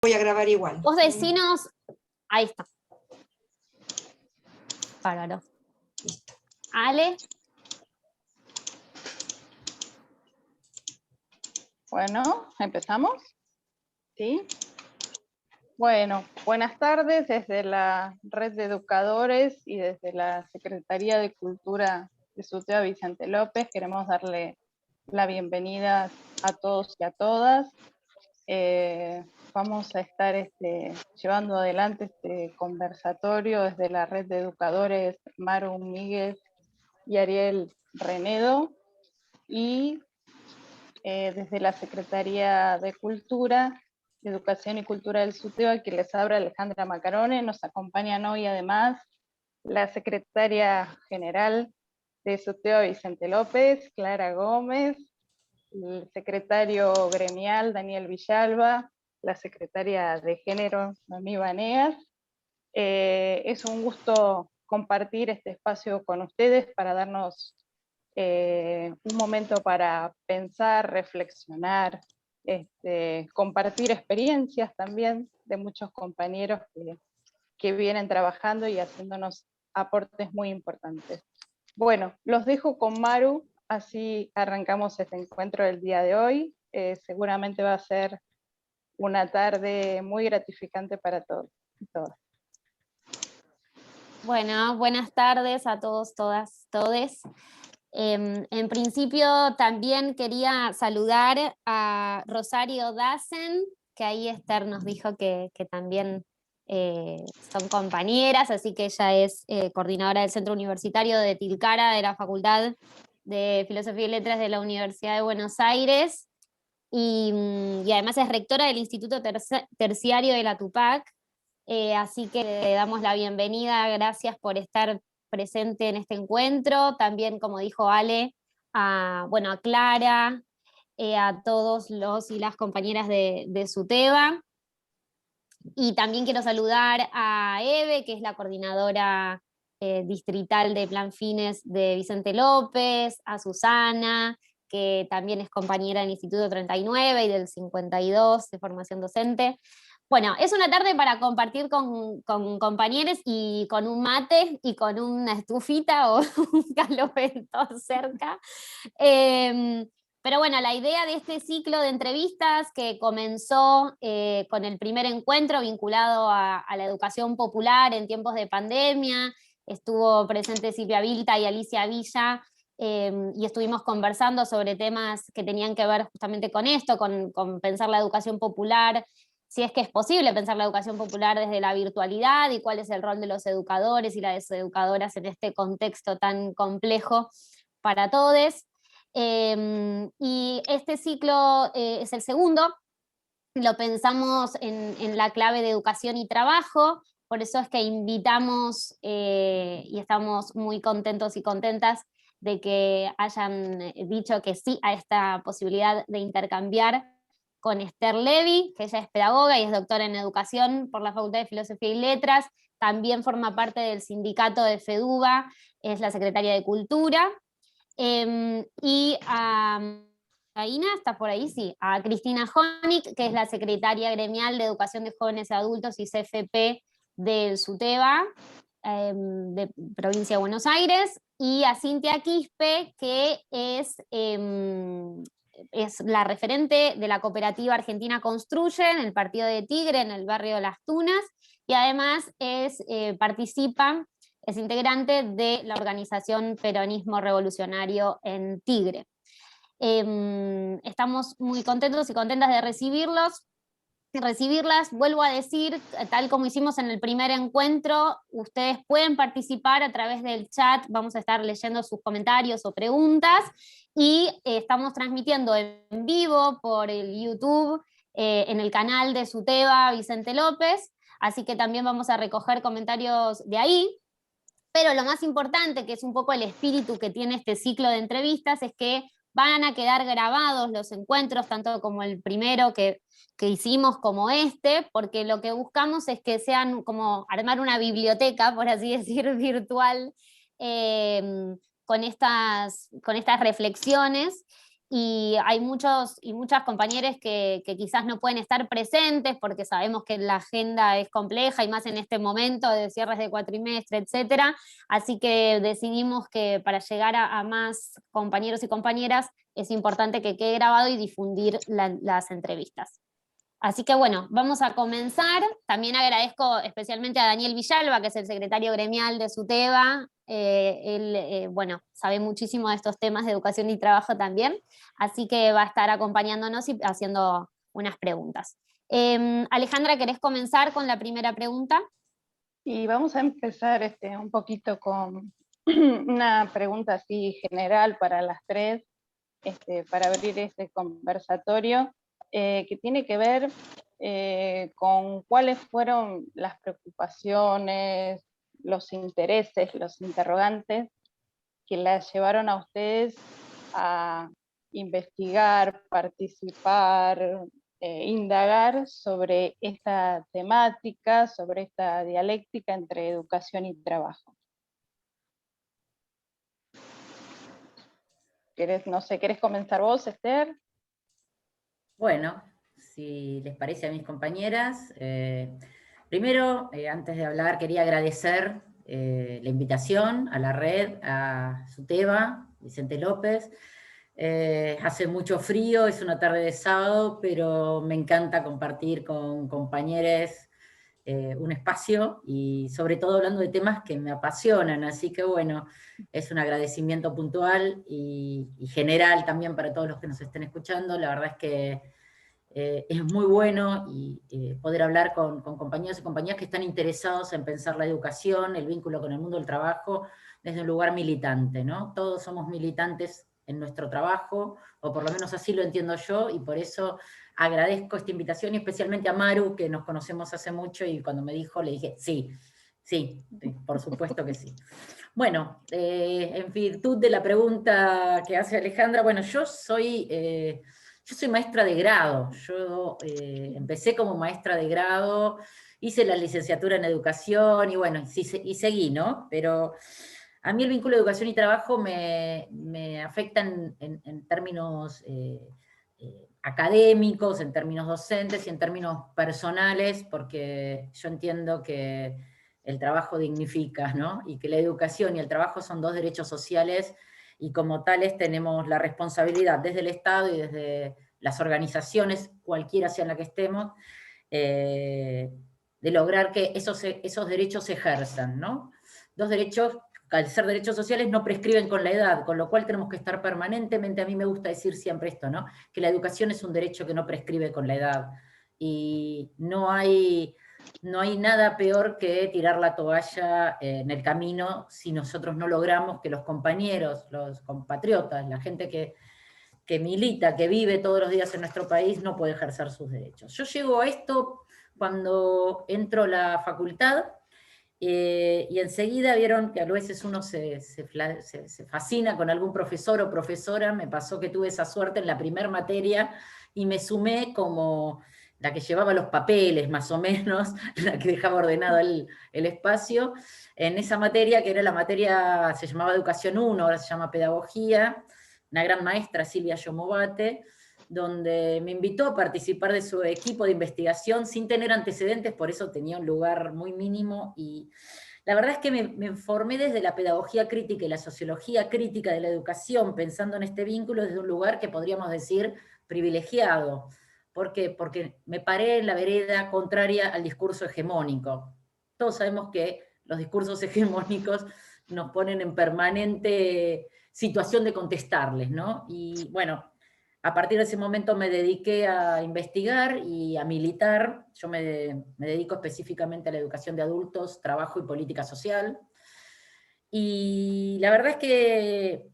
voy a grabar igual. Vos decinos, ahí está. Bárbaro. Listo. Ale. Bueno, ¿empezamos? ¿Sí? Bueno, buenas tardes desde la Red de Educadores y desde la Secretaría de Cultura de SUTEBA Vicente López. Queremos darle la bienvenida a todos y a todas. Vamos a estar llevando adelante este conversatorio desde la Red de Educadores Maru Míguez y Ariel Renedo, y desde la Secretaría de Cultura, Educación y Cultura del SUTEBA, que les habla Alejandra Macarone. Nos acompañan hoy además la Secretaria General de SUTEBA Vicente López, Clara Gómez, el secretario gremial Daniel Villalba, la secretaria de Género Noemí Baneas. Es un gusto compartir este espacio con ustedes para darnos un momento para pensar, reflexionar, compartir experiencias también de muchos compañeros que vienen trabajando y haciéndonos aportes muy importantes. Bueno, los dejo con Maru, así arrancamos este encuentro del día de hoy. Seguramente va a ser una tarde muy gratificante para todos y todas. Bueno, buenas tardes a todos, todas, todes. En principio también quería saludar a Rosario Dassen, que ahí Esther nos dijo que también son compañeras, así que ella es coordinadora del Centro Universitario de Tilcara, de la Facultad de Filosofía y Letras de la Universidad de Buenos Aires, y además es rectora del Instituto Terciario de la Tupac. Así que le damos la bienvenida, gracias por estar presente en este encuentro. También, como dijo Ale, a Clara, a todos los y las compañeras de SUTEBA. Y también quiero saludar a Eve, que es la coordinadora distrital de Plan Fines de Vicente López, a Susana, que también es compañera del Instituto 39 y del 52 de formación docente. Bueno, es una tarde para compartir con compañeros y con un mate y con una estufita o un calorento cerca. Pero bueno, la idea de este ciclo de entrevistas que comenzó con el primer encuentro vinculado a la educación popular en tiempos de pandemia, estuvo presente Silvia Vilta y Alicia Villa, y estuvimos conversando sobre temas que tenían que ver justamente con esto, con pensar la educación popular, si es que es posible pensar la educación popular desde la virtualidad y cuál es el rol de los educadores y las educadoras en este contexto tan complejo para todos. Y este ciclo es el segundo, lo pensamos en la clave de educación y trabajo, por eso es que invitamos y estamos muy contentos y contentas de que hayan dicho que sí a esta posibilidad de intercambiar con Esther Levy, que ella es pedagoga y es doctora en educación por la Facultad de Filosofía y Letras, también forma parte del sindicato de FEDUBA, es la secretaria de Cultura, y a Aina, ¿está por ahí? Sí, a Cristina Honig, que es la secretaria gremial de Educación de Jóvenes y Adultos y CFP del SUTEBA, de Provincia de Buenos Aires, y a Cintia Quispe, que es la referente de la cooperativa Argentina Construye en el partido de Tigre, en el barrio de Las Tunas, y además participa, es integrante de la organización Peronismo Revolucionario en Tigre. Estamos muy contentos y contentas de recibirlas. Vuelvo a decir, tal como hicimos en el primer encuentro, ustedes pueden participar a través del chat, vamos a estar leyendo sus comentarios o preguntas, y estamos transmitiendo en vivo por el YouTube, en el canal de SUTEBA Vicente López, así que también vamos a recoger comentarios de ahí. Pero lo más importante, que es un poco el espíritu que tiene este ciclo de entrevistas, es que van a quedar grabados los encuentros, tanto como el primero que hicimos como este, porque lo que buscamos es que sean como armar una biblioteca, por así decir, virtual, con estas reflexiones. y hay muchos y muchas compañeras que quizás no pueden estar presentes porque sabemos que la agenda es compleja y más en este momento de cierres de cuatrimestre, etcétera. Así que decidimos que para llegar a más compañeros y compañeras es importante que quede grabado y difundir las entrevistas. Así que bueno, vamos a comenzar. También agradezco especialmente a Daniel Villalba, que es el secretario gremial de SUTEBA. Él, bueno, sabe muchísimo de estos temas de educación y trabajo también, así que va a estar acompañándonos y haciendo unas preguntas. Alejandra, ¿querés comenzar con la primera pregunta? Y vamos a empezar un poquito con una pregunta así general para las tres, para abrir este conversatorio, que tiene que ver con cuáles fueron las preocupaciones, los intereses, los interrogantes que las llevaron a ustedes a investigar, participar, indagar sobre esta temática, sobre esta dialéctica entre educación y trabajo. No sé, ¿querés comenzar vos, Esther? Bueno, si les parece a mis compañeras, primero, antes de hablar, quería agradecer la invitación a la red, a SUTEBA, Vicente López. Hace mucho frío, es una tarde de sábado, pero me encanta compartir con compañeros un espacio y sobre todo hablando de temas que me apasionan, así que bueno, es un agradecimiento puntual y general también para todos los que nos estén escuchando. La verdad es que es muy bueno y poder hablar con compañeros y compañeras que están interesados en pensar la educación, el vínculo con el mundo del trabajo, desde un lugar militante, ¿no? Todos somos militantes en nuestro trabajo, o por lo menos así lo entiendo yo, y por eso agradezco esta invitación, y especialmente a Maru, que nos conocemos hace mucho, y cuando me dijo, le dije, sí, sí, por supuesto que sí. Bueno, en virtud de la pregunta que hace Alejandra, bueno, yo soy maestra de grado. Yo empecé como maestra de grado, hice la licenciatura en educación, y bueno, y seguí, ¿no? Pero a mí el vínculo de educación y trabajo me afecta en términos académicos, en términos docentes y en términos personales, porque yo entiendo que el trabajo dignifica, ¿no? Y que la educación y el trabajo son dos derechos sociales, y como tales tenemos la responsabilidad desde el Estado y desde las organizaciones, cualquiera sea en la que estemos, de lograr que esos derechos se ejerzan, ¿no? Dos derechos, al ser derechos sociales, no prescriben con la edad, con lo cual tenemos que estar permanentemente, a mí me gusta decir siempre esto, ¿no? Que la educación es un derecho que no prescribe con la edad, y no hay nada peor que tirar la toalla en el camino si nosotros no logramos que los compañeros, los compatriotas, la gente que milita, que vive todos los días en nuestro país, no puede ejercer sus derechos. Yo llego a esto cuando entro a la facultad, y enseguida vieron que a veces uno se fascina con algún profesor o profesora. Me pasó que tuve esa suerte en la primera materia, y me sumé como la que llevaba los papeles, más o menos, la que dejaba ordenado el espacio, en esa materia, que era la materia, se llamaba Educación 1, ahora se llama Pedagogía, una gran maestra, Silvia Yomobate, donde me invitó a participar de su equipo de investigación sin tener antecedentes, por eso tenía un lugar muy mínimo, y la verdad es que me formé desde la pedagogía crítica y la sociología crítica de la educación, pensando en este vínculo desde un lugar que podríamos decir privilegiado. ¿Por qué? Porque me paré en la vereda contraria al discurso hegemónico. Todos sabemos que los discursos hegemónicos nos ponen en permanente situación de contestarles, ¿no? Y bueno, a partir de ese momento me dediqué a investigar y a militar. Yo me dedico específicamente a la educación de adultos, trabajo y política social. Y la verdad es que,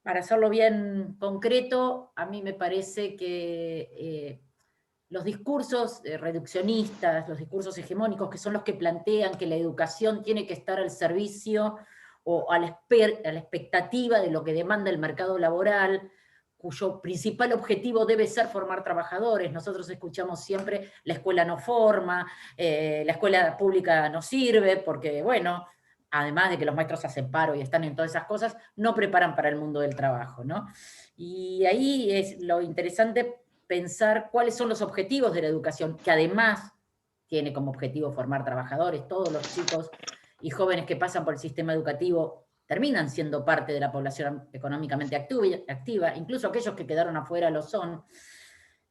para hacerlo bien concreto, a mí me parece que los discursos reduccionistas, los discursos hegemónicos, que son los que plantean que la educación tiene que estar al servicio o a la expectativa de lo que demanda el mercado laboral, cuyo principal objetivo debe ser formar trabajadores. Nosotros escuchamos siempre, la escuela no forma, la escuela pública no sirve, porque, bueno, además de que los maestros hacen paro y están en todas esas cosas, no preparan para el mundo del trabajo, ¿no? Y ahí es lo interesante pensar cuáles son los objetivos de la educación, que además tiene como objetivo formar trabajadores. Todos los chicos y jóvenes que pasan por el sistema educativo terminan siendo parte de la población económicamente activa, incluso aquellos que quedaron afuera lo son.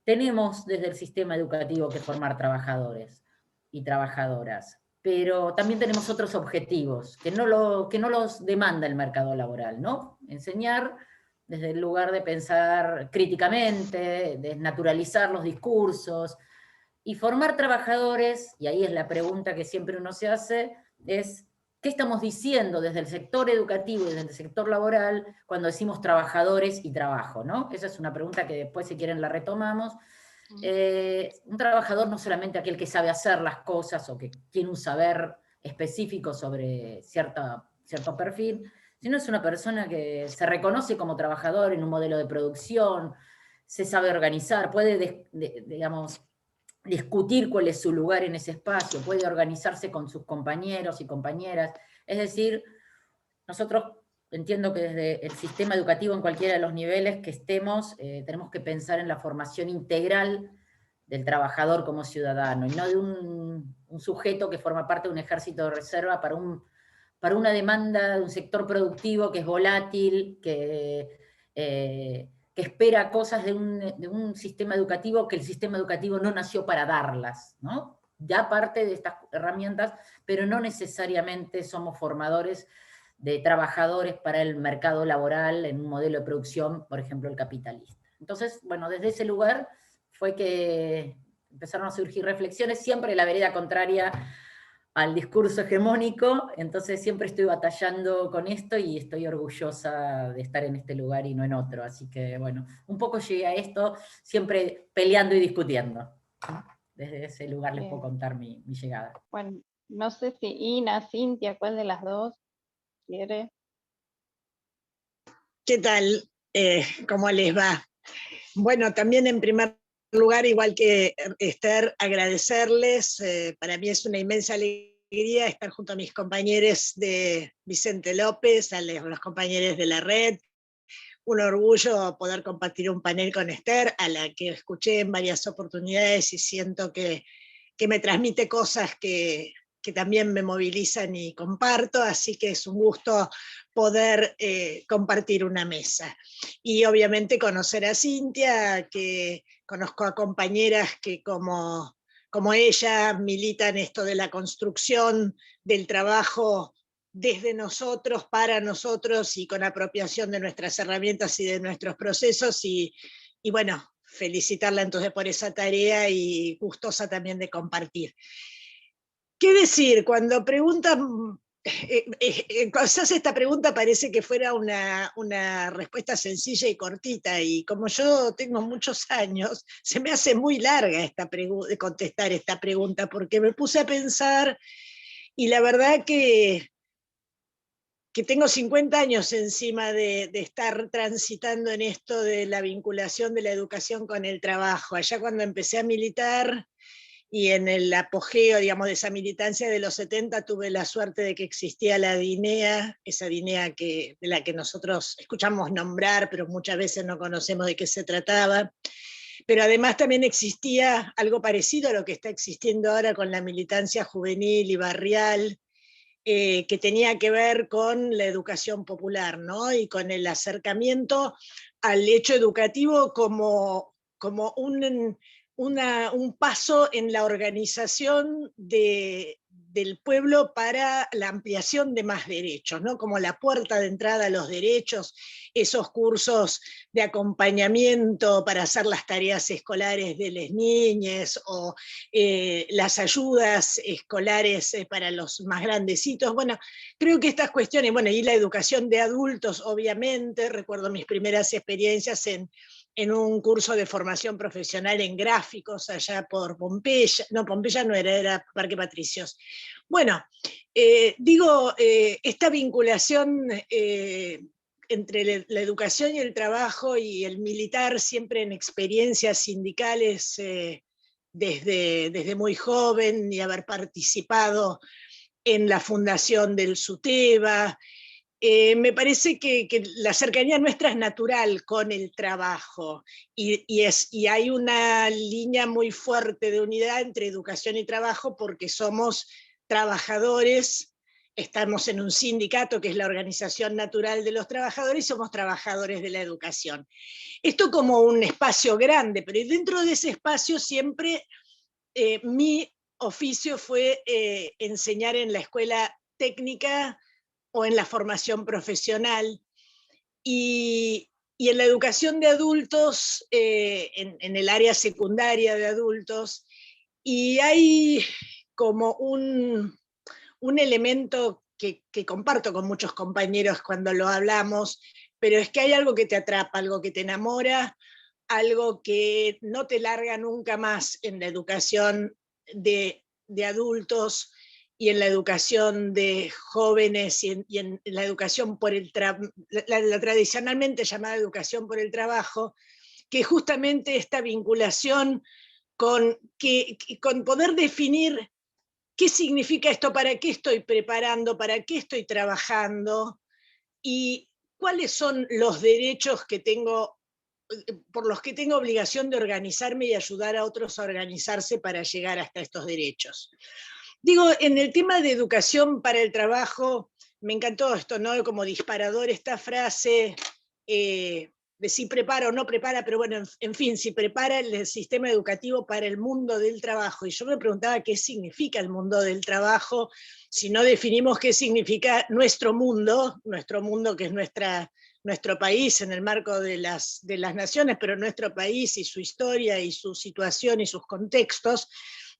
Tenemos desde el sistema educativo que formar trabajadores y trabajadoras, pero también tenemos otros objetivos que no los demanda el mercado laboral, ¿no? Enseñar desde el lugar de pensar críticamente, desnaturalizar los discursos, y formar trabajadores, y ahí es la pregunta que siempre uno se hace, es ¿qué estamos diciendo desde el sector educativo y desde el sector laboral cuando decimos trabajadores y trabajo, ¿no? Esa es una pregunta que después, si quieren, la retomamos. Un trabajador no solamente aquel que sabe hacer las cosas o que tiene un saber específico sobre cierto perfil, sino es una persona que se reconoce como trabajador en un modelo de producción, se sabe organizar, puede, digamos, discutir cuál es su lugar en ese espacio, puede organizarse con sus compañeros y compañeras. Es decir, nosotros entiendo que desde el sistema educativo en cualquiera de los niveles que estemos, tenemos que pensar en la formación integral del trabajador como ciudadano, y no de un sujeto que forma parte de un ejército de reserva para una demanda de un sector productivo que es volátil, que espera cosas de un sistema educativo que el sistema educativo no nació para darlas, ¿no? Da parte de estas herramientas, pero no necesariamente somos formadores de trabajadores para el mercado laboral en un modelo de producción, por ejemplo, el capitalista. Entonces, bueno, desde ese lugar fue que empezaron a surgir reflexiones, siempre la vereda contraria al discurso hegemónico, entonces siempre estoy batallando con esto y estoy orgullosa de estar en este lugar y no en otro, así que bueno, un poco llegué a esto siempre peleando y discutiendo. Desde ese lugar les puedo contar mi llegada. Bueno, no sé si Ina, Cintia, ¿cuál de las dos quiere? ¿Qué tal? ¿Cómo les va? Bueno, también en primer lugar, igual que Esther, agradecerles. Para mí es una inmensa alegría estar junto a mis compañeros de Vicente López, a los compañeros de la red. Un orgullo poder compartir un panel con Esther, a la que escuché en varias oportunidades y siento que me transmite cosas que también me movilizan y comparto, así que es un gusto poder compartir una mesa. Y obviamente conocer a Cintia, que conozco a compañeras que como ella militan esto de la construcción del trabajo desde nosotros, para nosotros y con apropiación de nuestras herramientas y de nuestros procesos, y bueno, felicitarla entonces por esa tarea y gustosa también de compartir. ¿Qué decir? Cuando preguntan, cuando se hace esta pregunta parece que fuera una respuesta sencilla y cortita, y como yo tengo muchos años, se me hace muy larga contestar esta pregunta, porque me puse a pensar, y la verdad que tengo 50 años encima de estar transitando en esto de la vinculación de la educación con el trabajo. Allá cuando empecé a militar, y en el apogeo, digamos, de esa militancia de los 70, tuve la suerte de que existía la DINEA, esa DINEA de la que nosotros escuchamos nombrar, pero muchas veces no conocemos de qué se trataba. Pero además también existía algo parecido a lo que está existiendo ahora con la militancia juvenil y barrial, que tenía que ver con la educación popular, ¿no? Y con el acercamiento al hecho educativo como un paso en la organización del pueblo para la ampliación de más derechos, ¿no? Como la puerta de entrada a los derechos, esos cursos de acompañamiento para hacer las tareas escolares de las niñas, o las ayudas escolares para los más grandecitos. Bueno, creo que estas cuestiones, bueno, y la educación de adultos, obviamente, recuerdo mis primeras experiencias en un curso de formación profesional en gráficos allá por Pompeya, no, Pompeya no era Parque Patricios. Bueno, esta vinculación entre la educación y el trabajo y el militar, siempre en experiencias sindicales desde muy joven, y haber participado en la fundación del SUTEBA. Me parece que la cercanía nuestra es natural con el trabajo y hay una línea muy fuerte de unidad entre educación y trabajo porque somos trabajadores, estamos en un sindicato que es la organización natural de los trabajadores y somos trabajadores de la educación. Esto como un espacio grande, pero dentro de ese espacio siempre mi oficio fue enseñar en la escuela técnica o en la formación profesional, y en la educación de adultos, en el área secundaria de adultos, y hay como un elemento que comparto con muchos compañeros cuando lo hablamos, pero es que hay algo que te atrapa, algo que te enamora, algo que no te larga nunca más en la educación de adultos y en la educación de jóvenes y en la educación por la tradicionalmente llamada educación por el trabajo, que justamente esta vinculación con poder definir qué significa esto, para qué estoy preparando, para qué estoy trabajando y cuáles son los derechos que tengo, por los que tengo obligación de organizarme y ayudar a otros a organizarse para llegar hasta estos derechos. Digo, en el tema de educación para el trabajo, me encantó esto, ¿no? Como disparador esta frase de si prepara o no prepara, pero bueno, en fin, si prepara el sistema educativo para el mundo del trabajo. Y yo me preguntaba qué significa el mundo del trabajo, si no definimos qué significa nuestro mundo que es nuestro país en el marco de las naciones, pero nuestro país y su historia y su situación y sus contextos,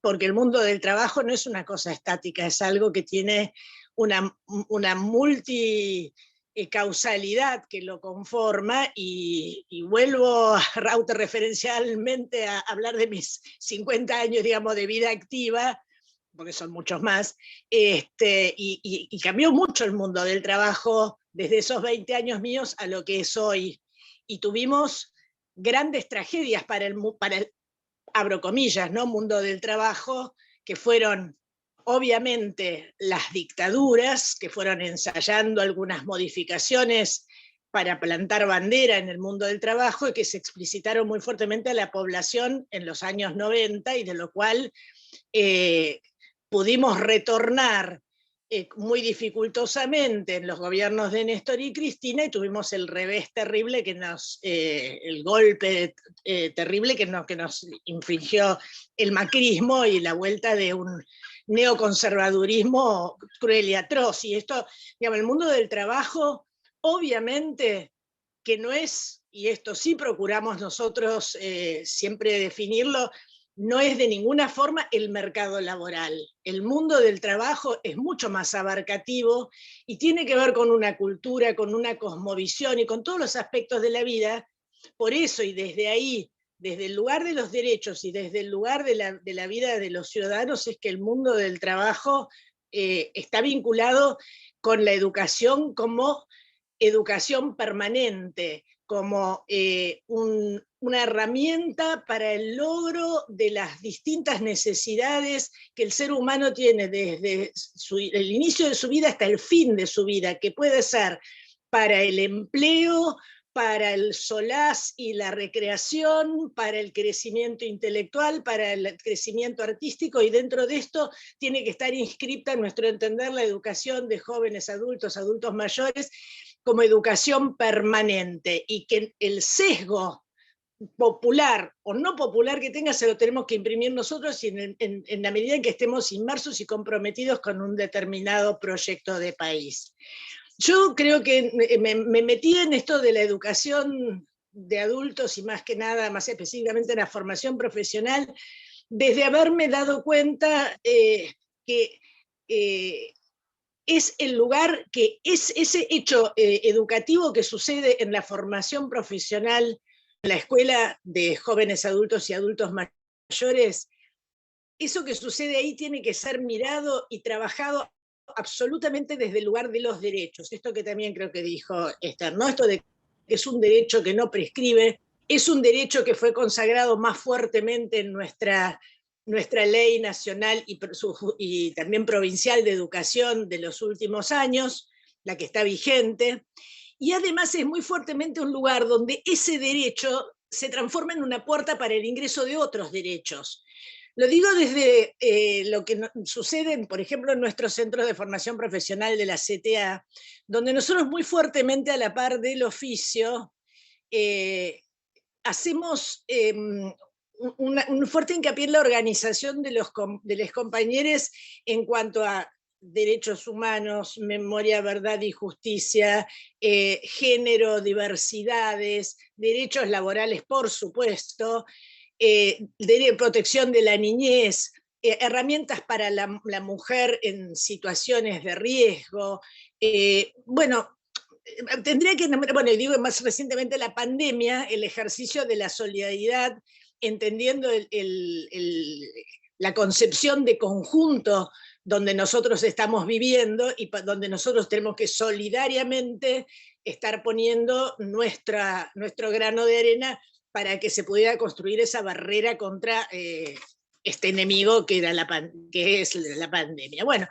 porque el mundo del trabajo no es una cosa estática, es algo que tiene una multicausalidad que lo conforma, y vuelvo autorreferencialmente a hablar de mis 50 años, digamos, de vida activa, porque son muchos más, y cambió mucho el mundo del trabajo desde esos 20 años míos a lo que es hoy, y tuvimos grandes tragedias para el abro comillas, ¿no? Mundo del trabajo, que fueron obviamente las dictaduras, que fueron ensayando algunas modificaciones para plantar bandera en el mundo del trabajo y que se explicitaron muy fuertemente a la población en los años 90 y de lo cual pudimos retornar muy dificultosamente en los gobiernos de Néstor y Cristina, y tuvimos el revés terrible el golpe terrible que nos infligió el macrismo y la vuelta de un neoconservadurismo cruel y atroz. Y esto, digamos, el mundo del trabajo, obviamente que no es, y esto sí procuramos nosotros siempre definirlo, no es de ninguna forma el mercado laboral. El mundo del trabajo es mucho más abarcativo y tiene que ver con una cultura, con una cosmovisión y con todos los aspectos de la vida. Por eso, y desde ahí, desde el lugar de los derechos y desde el lugar de la vida de los ciudadanos, es que el mundo del trabajo está vinculado con la educación como educación permanente, como una herramienta para el logro de las distintas necesidades que el ser humano tiene desde el inicio de su vida hasta el fin de su vida, que puede ser para el empleo, para el solaz y la recreación, para el crecimiento intelectual, para el crecimiento artístico, y dentro de esto tiene que estar inscripta, en nuestro entender, la educación de jóvenes, adultos mayores, como educación permanente, y que el sesgo popular o no popular que tenga se lo tenemos que imprimir nosotros, y en la medida en que estemos inmersos y comprometidos con un determinado proyecto de país. Yo creo que me metí en esto de la educación de adultos y más que nada, más específicamente en la formación profesional, desde haberme dado cuenta que es el lugar, que es ese hecho educativo que sucede en la formación profesional, en la escuela de jóvenes adultos y adultos mayores. Eso que sucede ahí tiene que ser mirado y trabajado absolutamente desde el lugar de los derechos. Esto que también creo que dijo Esther, ¿no? Esto de que es un derecho que no prescribe, es un derecho que fue consagrado más fuertemente en nuestra nuestra ley nacional y también provincial de educación de los últimos años, la que está vigente, y además es muy fuertemente un lugar donde ese derecho se transforma en una puerta para el ingreso de otros derechos. Lo digo desde lo que sucede, por ejemplo, en nuestros centros de formación profesional de la CTA, donde nosotros muy fuertemente a la par del oficio hacemos un fuerte hincapié en la organización de los compañeros en cuanto a derechos humanos, memoria, verdad y justicia, género, diversidades, derechos laborales, por supuesto, protección de la niñez, herramientas para la mujer en situaciones de riesgo. Bueno, tendría que nombrar, bueno, digo más recientemente la pandemia, el ejercicio de la solidaridad, entendiendo la concepción de conjunto donde nosotros estamos viviendo y donde nosotros tenemos que solidariamente estar poniendo nuestro grano de arena para que se pudiera construir esa barrera contra este enemigo que es la pandemia. Bueno,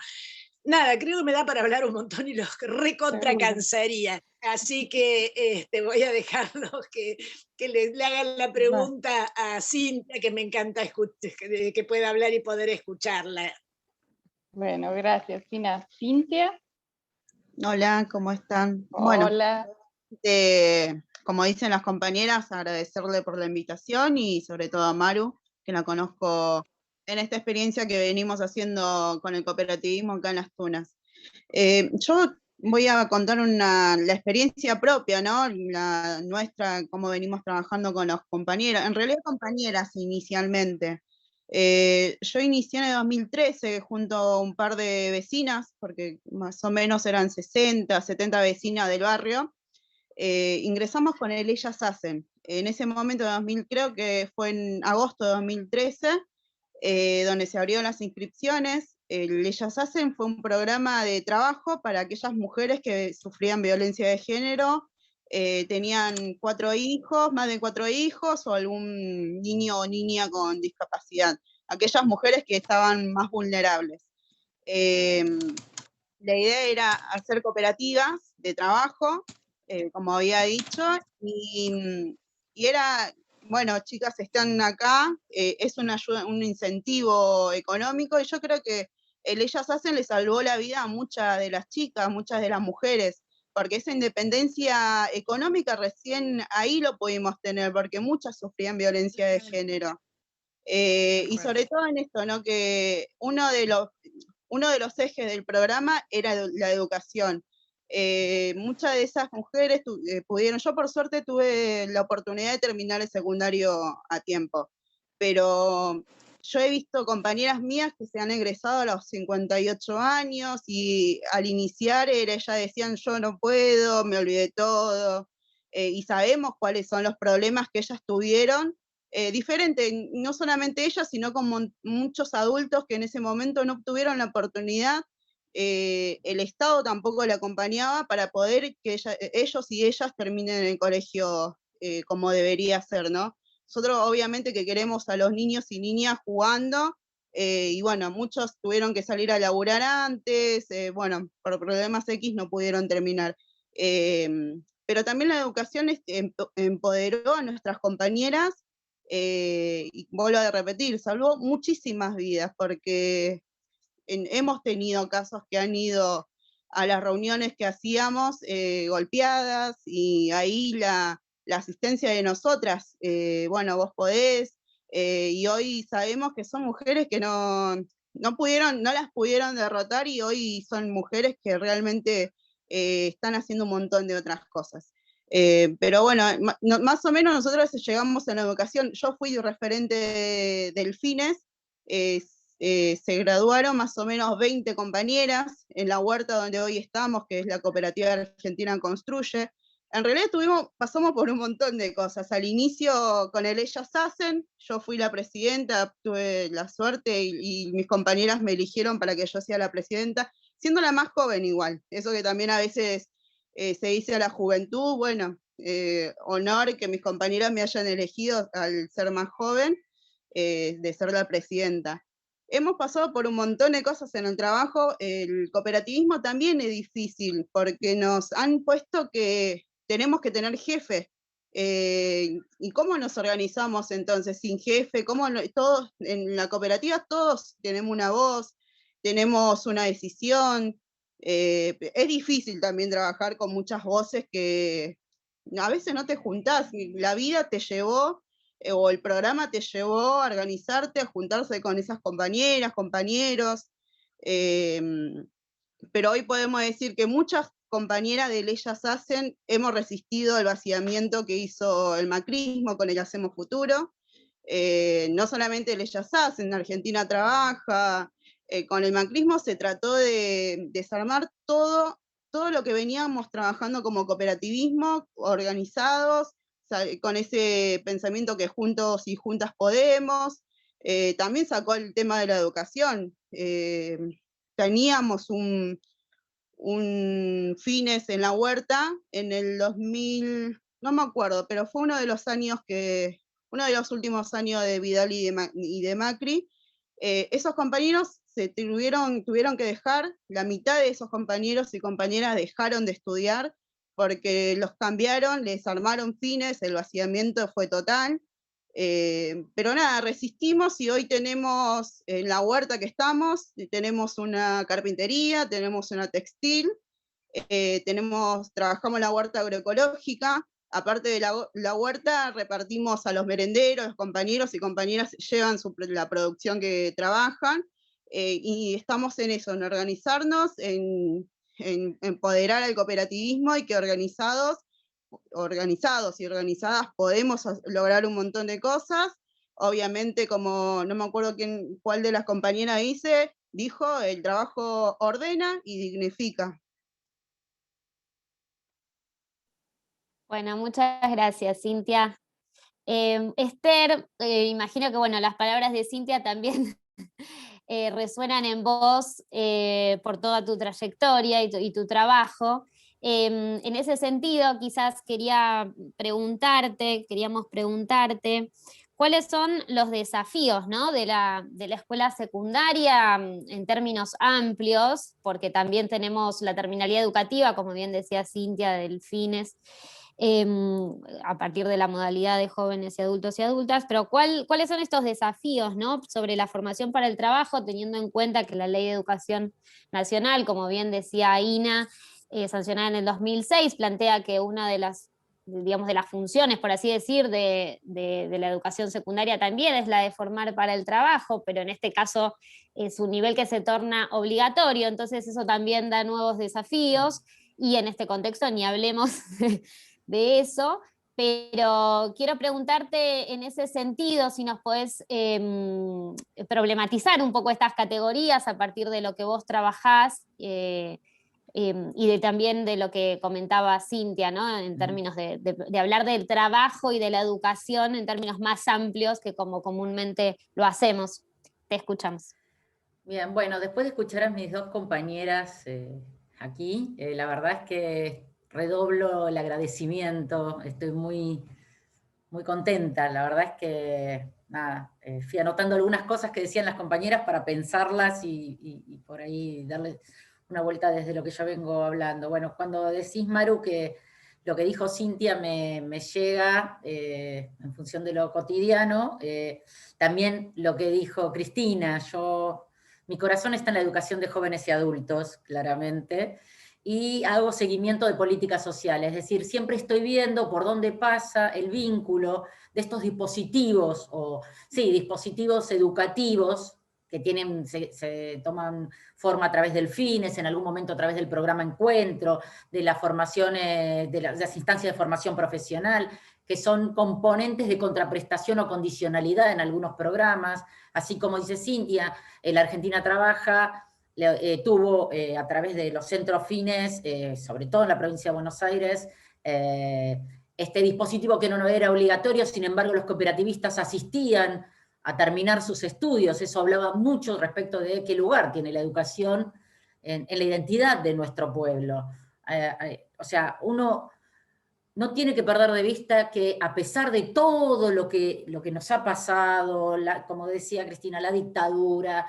nada, creo que me da para hablar un montón y los recontra cansaría. Así que voy a dejarlos que le hagan la pregunta a Cintia, que me encanta que pueda hablar y poder escucharla. Bueno, gracias, Gina. ¿Cintia? Hola, ¿cómo están? Hola. Bueno, como dicen las compañeras, agradecerle por la invitación y sobre todo a Maru, que la conozco en esta experiencia que venimos haciendo con el cooperativismo acá en Las Tunas. Yo voy a contar la experiencia propia, ¿no? La nuestra, cómo venimos trabajando con los compañeros, en realidad compañeras inicialmente. Yo inicié en el 2013 junto a un par de vecinas, porque más o menos eran 60, 70 vecinas del barrio. Ingresamos con el Ellas Hacen. En ese momento, creo que fue en agosto de 2013, donde se abrieron las inscripciones. El Ellas Hacen fue un programa de trabajo para aquellas mujeres que sufrían violencia de género, tenían 4 hijos, más de 4 hijos, o algún niño o niña con discapacidad, aquellas mujeres que estaban más vulnerables. La idea era hacer cooperativas de trabajo, como había dicho, y era, bueno, chicas, están acá, es una ayuda, un incentivo económico, y yo creo que el Ellas Hacen le salvó la vida a muchas de las chicas, muchas de las mujeres, porque esa independencia económica recién ahí lo pudimos tener, porque muchas sufrían violencia de género. Y sobre todo en esto, ¿no? Que uno de los ejes del programa era la educación. Muchas de esas mujeres pudieron, yo por suerte tuve la oportunidad de terminar el secundario a tiempo, pero yo he visto compañeras mías que se han egresado a los 58 años y al iniciar ellas decían yo no puedo, me olvidé todo, y sabemos cuáles son los problemas que ellas tuvieron, diferente, no solamente ellas, sino como muchos adultos que en ese momento no tuvieron la oportunidad. El Estado tampoco le acompañaba para poder que ellos y ellas terminen el colegio como debería ser, ¿no? Nosotros obviamente que queremos a los niños y niñas jugando, y bueno, muchos tuvieron que salir a laburar antes, bueno, por problemas X no pudieron terminar. Pero también la educación empoderó a nuestras compañeras, y vuelvo a repetir, salvó muchísimas vidas, porque hemos tenido casos que han ido a las reuniones que hacíamos golpeadas, y ahí la asistencia de nosotras, bueno, vos podés, y hoy sabemos que son mujeres que no las pudieron derrotar, y hoy son mujeres que realmente están haciendo un montón de otras cosas. Pero bueno, más o menos nosotros llegamos en la educación. Yo fui referente del FINES, se graduaron más o menos 20 compañeras en la huerta donde hoy estamos, que es la Cooperativa Argentina Construye. En realidad pasamos por un montón de cosas. Al inicio con el Ellas Hacen, yo fui la presidenta, tuve la suerte y mis compañeras me eligieron para que yo sea la presidenta, siendo la más joven igual. Eso que también a veces se dice a la juventud, bueno, honor que mis compañeras me hayan elegido al ser más joven. de ser la presidenta. Hemos pasado por un montón de cosas en el trabajo. El cooperativismo también es difícil porque nos han puesto que tenemos que tener jefe. ¿Y cómo nos organizamos entonces sin jefe? Todos en la cooperativa todos tenemos una voz, tenemos una decisión. Es difícil también trabajar con muchas voces que a veces no te juntás, la vida te llevó o el programa te llevó a organizarte, a juntarse con esas compañeras, compañeros, pero hoy podemos decir que muchas compañeras de Ellas Hacen hemos resistido el vaciamiento que hizo el macrismo con el Hacemos Futuro. No solamente Ellas Hacen, Argentina Trabaja, con el macrismo se trató de desarmar todo lo que veníamos trabajando como cooperativismo, organizados, con ese pensamiento que juntos y juntas podemos. También sacó el tema de la educación. Teníamos un fines en la huerta en el 2000, no me acuerdo, pero fue uno de los últimos años de Vidal y de Macri. Esos compañeros tuvieron que dejar, la mitad de esos compañeros y compañeras dejaron de estudiar porque los cambiaron, les armaron fines, el vaciamiento fue total. Pero nada, resistimos y hoy tenemos en la huerta que estamos, tenemos una carpintería, tenemos una textil, trabajamos la huerta agroecológica. Aparte de la huerta, repartimos a los merenderos, los compañeros y compañeras llevan la producción que trabajan, y estamos en eso, en organizarnos, en empoderar al cooperativismo y que organizados y organizadas podemos lograr un montón de cosas. Obviamente, como no me acuerdo cuál de las compañeras dijo, el trabajo ordena y dignifica. Bueno, muchas gracias, Cintia. Esther, imagino que bueno, las palabras de Cintia también resuenan en vos por toda tu trayectoria y tu trabajo. En ese sentido, quizás queríamos preguntarte, ¿cuáles son los desafíos, ¿no?, de la escuela secundaria en términos amplios? Porque también tenemos la terminalidad educativa, como bien decía Cintia, del Fines, a partir de la modalidad de jóvenes y adultas, pero ¿cuáles son estos desafíos, ¿no?, sobre la formación para el trabajo, teniendo en cuenta que la Ley de Educación Nacional, como bien decía Ina, sancionada en el 2006, plantea que una de las funciones, por así decir, de la educación secundaria también es la de formar para el trabajo, pero en este caso es un nivel que se torna obligatorio, entonces eso también da nuevos desafíos, y en este contexto ni hablemos de eso, pero quiero preguntarte en ese sentido si nos podés problematizar un poco estas categorías a partir de lo que vos trabajás, y también de lo que comentaba Cintia, ¿no?, en términos de hablar del trabajo y de la educación en términos más amplios que como comúnmente lo hacemos. Te escuchamos. Bien, bueno, después de escuchar a mis dos compañeras aquí, la verdad es que redoblo el agradecimiento, estoy muy, muy contenta, la verdad es que, nada, fui anotando algunas cosas que decían las compañeras para pensarlas y por ahí darles una vuelta desde lo que yo vengo hablando. Bueno, cuando decís, Maru, que lo que dijo Cintia me llega en función de lo cotidiano, también lo que dijo Cristina, mi corazón está en la educación de jóvenes y adultos, claramente, y hago seguimiento de políticas sociales, es decir, siempre estoy viendo por dónde pasa el vínculo de estos dispositivos, dispositivos educativos que se toman forma a través del Fines, en algún momento a través del programa Encuentro, de las formaciones, de las instancias de formación profesional, que son componentes de contraprestación o condicionalidad en algunos programas, así como dice Cintia, la Argentina Trabaja tuvo a través de los centros Fines, sobre todo en la provincia de Buenos Aires, este dispositivo que no era obligatorio, sin embargo los cooperativistas asistían a terminar sus estudios. Eso hablaba mucho respecto de qué lugar tiene la educación en la identidad de nuestro pueblo. O sea, uno no tiene que perder de vista que a pesar de todo lo que nos ha pasado, como decía Cristina, la dictadura,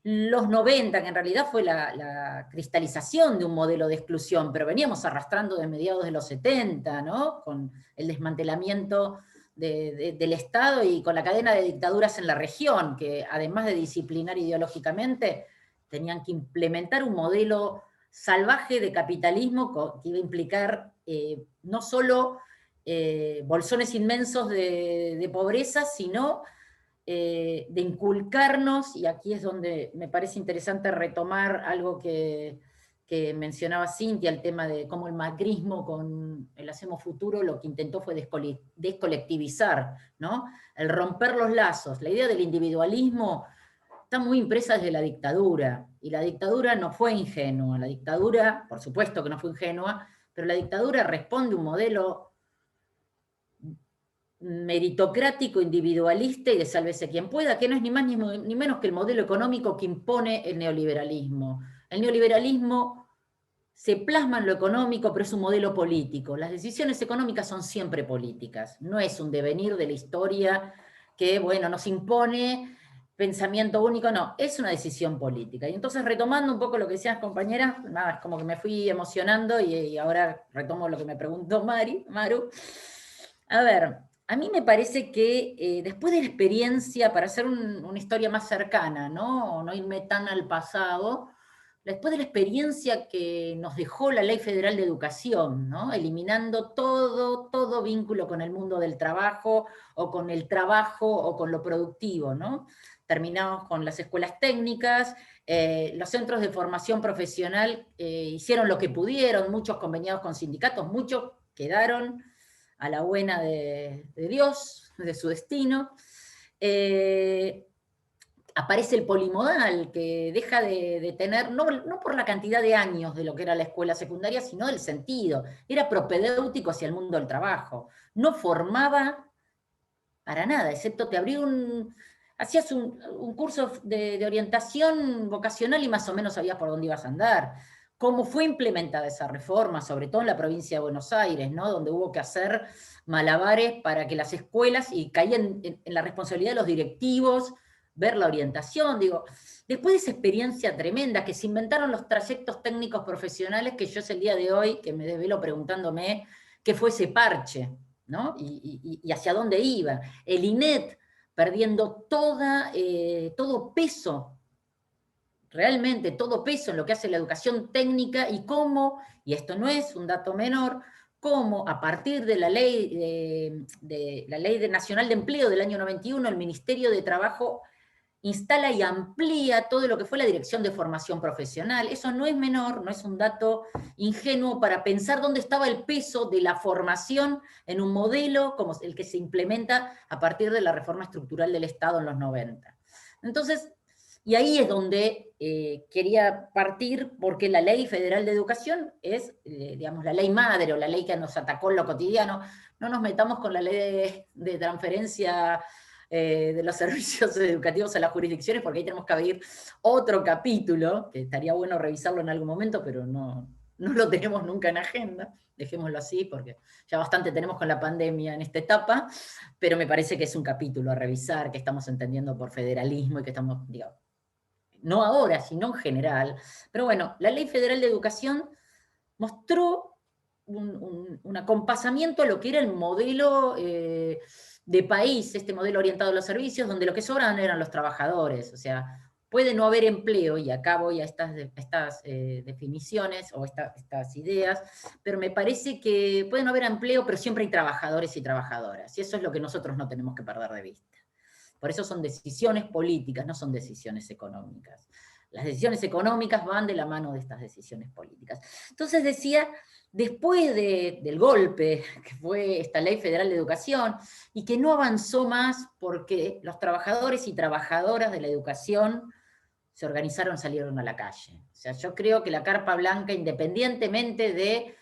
los 90, que en realidad fue la cristalización de un modelo de exclusión, pero veníamos arrastrando de mediados de los 70, ¿no? Con el desmantelamiento del Estado y con la cadena de dictaduras en la región, que además de disciplinar ideológicamente, tenían que implementar un modelo salvaje de capitalismo que iba a implicar no solo bolsones inmensos de pobreza, sino de inculcarnos, y aquí es donde me parece interesante retomar algo que mencionaba Cintia, el tema de cómo el macrismo con el Hacemos Futuro lo que intentó fue descolectivizar, ¿no? El romper los lazos. La idea del individualismo está muy impresa desde la dictadura, y la dictadura no fue ingenua, la dictadura, por supuesto que no fue ingenua, pero la dictadura responde a un modelo meritocrático, individualista y de sálvese quien pueda, que no es ni más ni menos que el modelo económico que impone el neoliberalismo. El neoliberalismo se plasma en lo económico, pero es un modelo político. Las decisiones económicas son siempre políticas, no es un devenir de la historia que, bueno, nos impone pensamiento único, no, es una decisión política. Y entonces, retomando un poco lo que decían las compañeras, nada, es como que me fui emocionando y ahora retomo lo que me preguntó Maru. A ver, a mí me parece que después de la experiencia, para hacer una historia más cercana, ¿no? No irme tan al pasado, después de la experiencia que nos dejó la Ley Federal de Educación, ¿no? Eliminando todo vínculo con el mundo del trabajo, o con el trabajo, o con lo productivo, ¿no? Terminamos con las escuelas técnicas, los centros de formación profesional hicieron lo que pudieron, muchos conveniados con sindicatos, muchos quedaron a la buena de Dios, de su destino. Aparece el polimodal, que deja de tener, no por la cantidad de años de lo que era la escuela secundaria, sino del sentido. Era propedéutico hacia el mundo del trabajo. No formaba para nada, excepto te abría hacías un curso de orientación vocacional y más o menos sabías por dónde ibas a andar. Cómo fue implementada esa reforma, sobre todo en la provincia de Buenos Aires, ¿no? Donde hubo que hacer malabares para que las escuelas, y caían en la responsabilidad de los directivos, ver la orientación, digo, después de esa experiencia tremenda, que se inventaron los trayectos técnicos profesionales, que yo es el día de hoy, que me desvelo preguntándome qué fue ese parche, ¿no? Y hacia dónde iba. El INET perdiendo todo peso, realmente todo peso en lo que hace la educación técnica, y cómo, y esto no es un dato menor, cómo a partir de la ley, la Ley Nacional de Empleo del año 91, el Ministerio de Trabajo instala y amplía todo lo que fue la Dirección de Formación Profesional. Eso no es menor, no es un dato ingenuo para pensar dónde estaba el peso de la formación en un modelo como el que se implementa a partir de la reforma estructural del Estado en los 90. Entonces, y ahí es donde quería partir, porque la Ley Federal de Educación es, digamos, la ley madre, o la ley que nos atacó en lo cotidiano. No nos metamos con la ley de transferencia de los servicios educativos a las jurisdicciones, porque ahí tenemos que abrir otro capítulo, que estaría bueno revisarlo en algún momento, pero no lo tenemos nunca en agenda, dejémoslo así, porque ya bastante tenemos con la pandemia en esta etapa, pero me parece que es un capítulo a revisar, que estamos entendiendo por federalismo, y que estamos, digamos, no ahora, sino en general. Pero bueno, la Ley Federal de Educación mostró un acompasamiento a lo que era el modelo de país, este modelo orientado a los servicios, donde lo que sobran eran los trabajadores. O sea, puede no haber empleo, y acá voy a estas definiciones o estas ideas, pero me parece que puede no haber empleo, pero siempre hay trabajadores y trabajadoras, y eso es lo que nosotros no tenemos que perder de vista. Por eso son decisiones políticas, no son decisiones económicas. Las decisiones económicas van de la mano de estas decisiones políticas. Entonces decía, después del golpe, que fue esta Ley Federal de Educación, y que no avanzó más porque los trabajadores y trabajadoras de la educación se organizaron, salieron a la calle. O sea, yo creo que la Carpa Blanca, independientemente de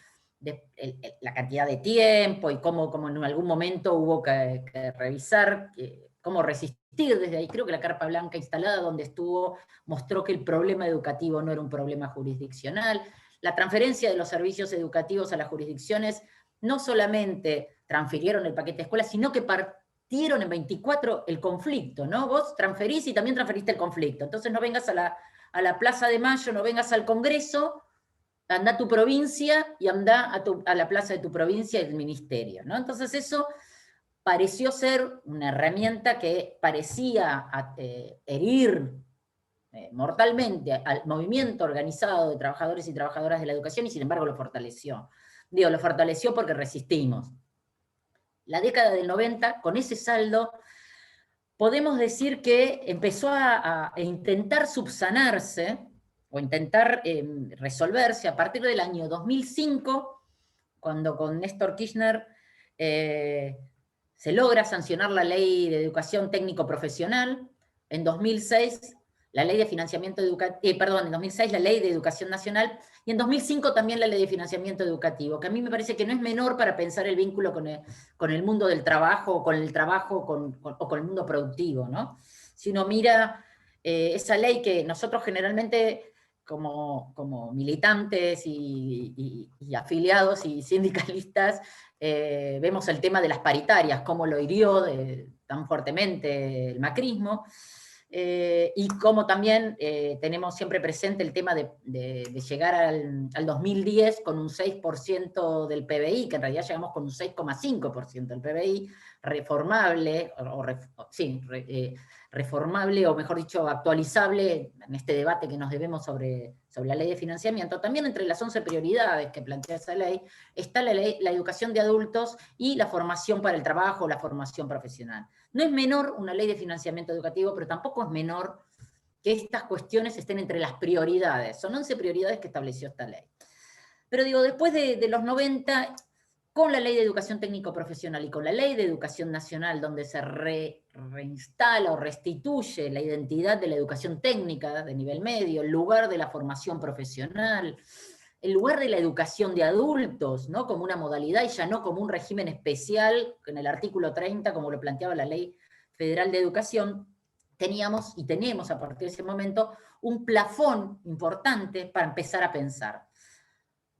la cantidad de tiempo, y cómo en algún momento hubo que revisar cómo resistir desde ahí, creo que la Carpa Blanca instalada donde estuvo mostró que el problema educativo no era un problema jurisdiccional. La transferencia de los servicios educativos a las jurisdicciones no solamente transfirieron el paquete de escuela, sino que partieron en 24 el conflicto, ¿no? Vos transferís y también transferiste el conflicto. Entonces no vengas a la Plaza de Mayo, no vengas al Congreso, anda a tu provincia y anda a la plaza de tu provincia y el ministerio, ¿no? Entonces eso pareció ser una herramienta que parecía herir mortalmente al movimiento organizado de trabajadores y trabajadoras de la educación, y sin embargo lo fortaleció. Digo, lo fortaleció porque resistimos. La década del 90, con ese saldo, podemos decir que empezó a intentar subsanarse, o intentar resolverse a partir del año 2005, cuando con Néstor Kirchner se logra sancionar la Ley de Educación Técnico-Profesional. En 2006 la Ley de Financiamiento Educativo, en 2006 la Ley de Educación Nacional, y en 2005 también la Ley de Financiamiento Educativo, que a mí me parece que no es menor para pensar el vínculo con el mundo del trabajo, o con el trabajo, o con el mundo productivo, ¿no? Si uno mira esa ley que nosotros generalmente, como militantes y afiliados y sindicalistas, vemos el tema de las paritarias, cómo lo hirió tan fuertemente el macrismo, y cómo también tenemos siempre presente el tema de llegar al 2010 con un 6% del PBI, que en realidad llegamos con un 6,5% del PBI, reformable, reformable, o mejor dicho, actualizable en este debate que nos debemos sobre la ley de financiamiento. También entre las 11 prioridades que plantea esa ley está la educación de adultos y la formación para el trabajo, la formación profesional. No es menor una ley de financiamiento educativo, pero tampoco es menor que estas cuestiones estén entre las prioridades. Son 11 prioridades que estableció esta ley. Pero digo, después de los 90, con la Ley de Educación Técnico-Profesional y con la Ley de Educación Nacional, donde se reinstala o restituye la identidad de la educación técnica de nivel medio, el lugar de la formación profesional, el lugar de la educación de adultos, ¿no? Como una modalidad y ya no como un régimen especial, en el artículo 30, como lo planteaba la Ley Federal de Educación, teníamos y tenemos a partir de ese momento un plafón importante para empezar a pensar.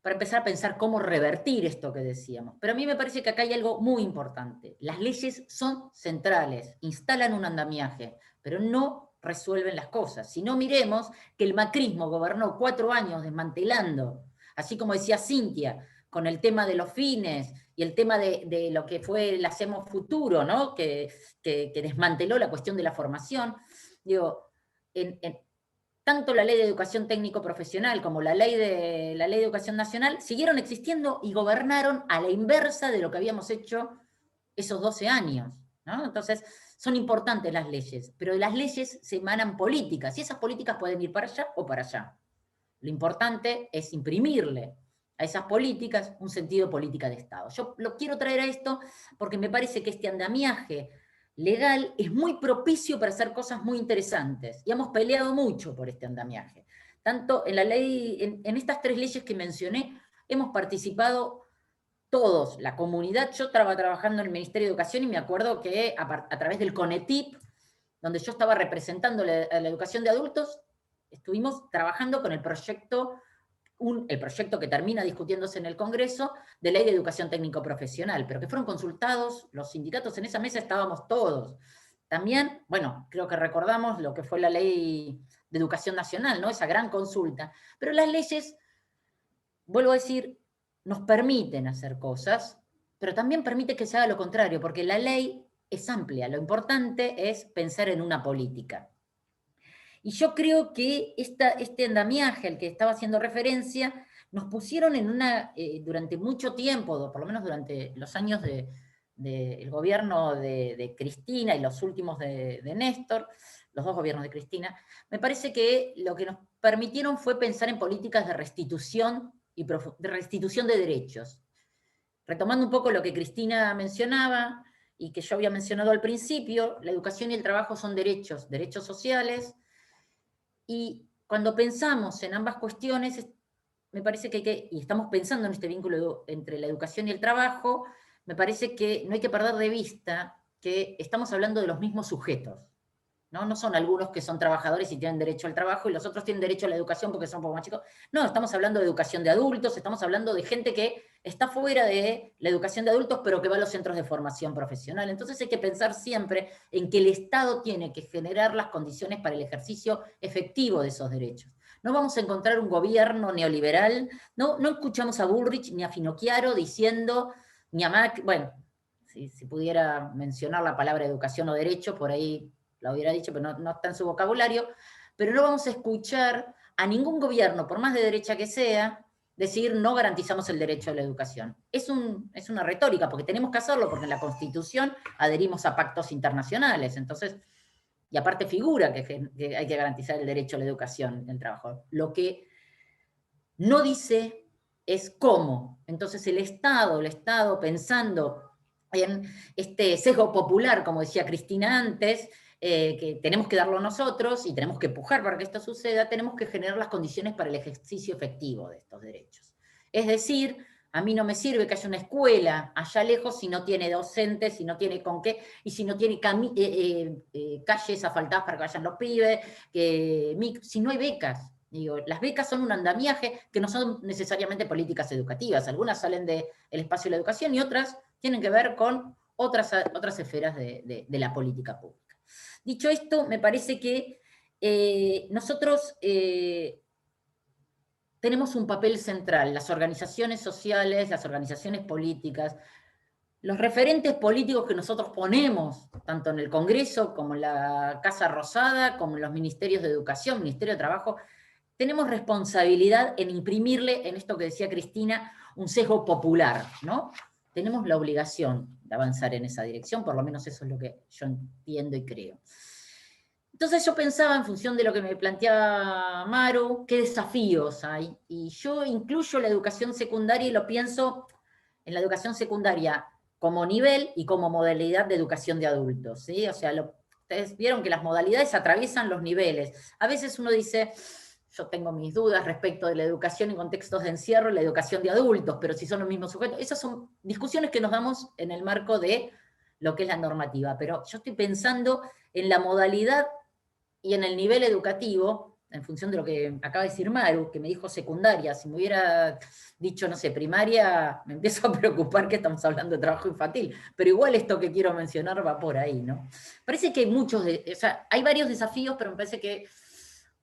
Para empezar a pensar cómo revertir esto que decíamos. Pero a mí me parece que acá hay algo muy importante. Las leyes son centrales, instalan un andamiaje, pero no resuelven las cosas. Si no, miremos que el macrismo gobernó 4 años desmantelando, así como decía Cintia, con el tema de los fines y el tema de lo que fue el Hacemos Futuro, ¿no? que desmanteló la cuestión de la formación. Digo, tanto la Ley de Educación Técnico-Profesional como la ley de Educación Nacional siguieron existiendo y gobernaron a la inversa de lo que habíamos hecho esos 12 años, ¿no? Entonces, son importantes las leyes, pero de las leyes se emanan políticas, y esas políticas pueden ir para allá o para allá. Lo importante es imprimirle a esas políticas un sentido política de Estado. Yo lo quiero traer a esto porque me parece que este andamiaje legal es muy propicio para hacer cosas muy interesantes, y hemos peleado mucho por este andamiaje. Tanto en la ley, en estas 3 leyes que mencioné, hemos participado todos, la comunidad. Yo estaba trabajando en el Ministerio de Educación y me acuerdo que a través del CONETIP, donde yo estaba representando la educación de adultos, estuvimos trabajando con el proyecto que termina discutiéndose en el Congreso, de Ley de Educación Técnico-Profesional, pero que fueron consultados, los sindicatos en esa mesa estábamos todos. También, bueno, creo que recordamos lo que fue la Ley de Educación Nacional, ¿no? Esa gran consulta. Pero las leyes, vuelvo a decir, nos permiten hacer cosas, pero también permite que se haga lo contrario, porque la ley es amplia. Lo importante es pensar en una política. Y yo creo que este andamiaje al que estaba haciendo referencia, nos pusieron durante mucho tiempo, por lo menos durante los años del gobierno de Cristina y los últimos de Néstor, los 2 gobiernos de Cristina, me parece que lo que nos permitieron fue pensar en políticas de restitución de derechos. Retomando un poco lo que Cristina mencionaba y que yo había mencionado al principio, la educación y el trabajo son derechos sociales. Y cuando pensamos en ambas cuestiones, me parece y estamos pensando en este vínculo entre la educación y el trabajo, me parece que no hay que perder de vista que estamos hablando de los mismos sujetos. ¿no? No son algunos que son trabajadores y tienen derecho al trabajo y los otros tienen derecho a la educación porque son un poco más chicos. No, estamos hablando de educación de adultos, estamos hablando de gente que está fuera de la educación de adultos, pero que va a los centros de formación profesional. Entonces hay que pensar siempre en que el Estado tiene que generar las condiciones para el ejercicio efectivo de esos derechos. No vamos a encontrar un gobierno neoliberal, no escuchamos a Bullrich ni a Finocchiaro diciendo, ni a Macri, bueno, si pudiera mencionar la palabra educación o derecho, por ahí la hubiera dicho, pero no está en su vocabulario, pero no vamos a escuchar a ningún gobierno, por más de derecha que sea, decir no garantizamos el derecho a la educación. Es una retórica, porque tenemos que hacerlo, porque en la Constitución adherimos a pactos internacionales, entonces, y aparte figura que hay que garantizar el derecho a la educación en el trabajo. Lo que no dice es cómo. Entonces el Estado pensando en este sesgo popular, como decía Cristina antes, que tenemos que darlo nosotros y tenemos que pujar para que esto suceda, tenemos que generar las condiciones para el ejercicio efectivo de estos derechos. Es decir, a mí no me sirve que haya una escuela allá lejos si no tiene docentes, si no tiene con qué, y si no tiene calles asfaltadas para que vayan los pibes, si no hay becas. Digo, las becas son un andamiaje que no son necesariamente políticas educativas. Algunas salen del espacio de la educación y otras tienen que ver con otras esferas de la política pública. Dicho esto, me parece que nosotros tenemos un papel central, las organizaciones sociales, las organizaciones políticas, los referentes políticos que nosotros ponemos, tanto en el Congreso como en la Casa Rosada, como en los ministerios de Educación, Ministerio de Trabajo, tenemos responsabilidad en imprimirle, en esto que decía Cristina, un sesgo popular, ¿no? Tenemos la obligación de avanzar en esa dirección, por lo menos eso es lo que yo entiendo y creo. Entonces yo pensaba, en función de lo que me planteaba Maru, qué desafíos hay, y yo incluyo la educación secundaria y lo pienso en la educación secundaria como nivel y como modalidad de educación de adultos, ¿sí? O sea, ustedes vieron que las modalidades atraviesan los niveles. A veces uno dice, yo tengo mis dudas respecto de la educación en contextos de encierro y la educación de adultos, pero si son los mismos sujetos, esas son discusiones que nos damos en el marco de lo que es la normativa, pero yo estoy pensando en la modalidad y en el nivel educativo, en función de lo que acaba de decir Maru, que me dijo secundaria, si me hubiera dicho, no sé, primaria, me empiezo a preocupar que estamos hablando de trabajo infantil, pero igual esto que quiero mencionar va por ahí, ¿no? Parece que hay hay varios desafíos, pero me parece que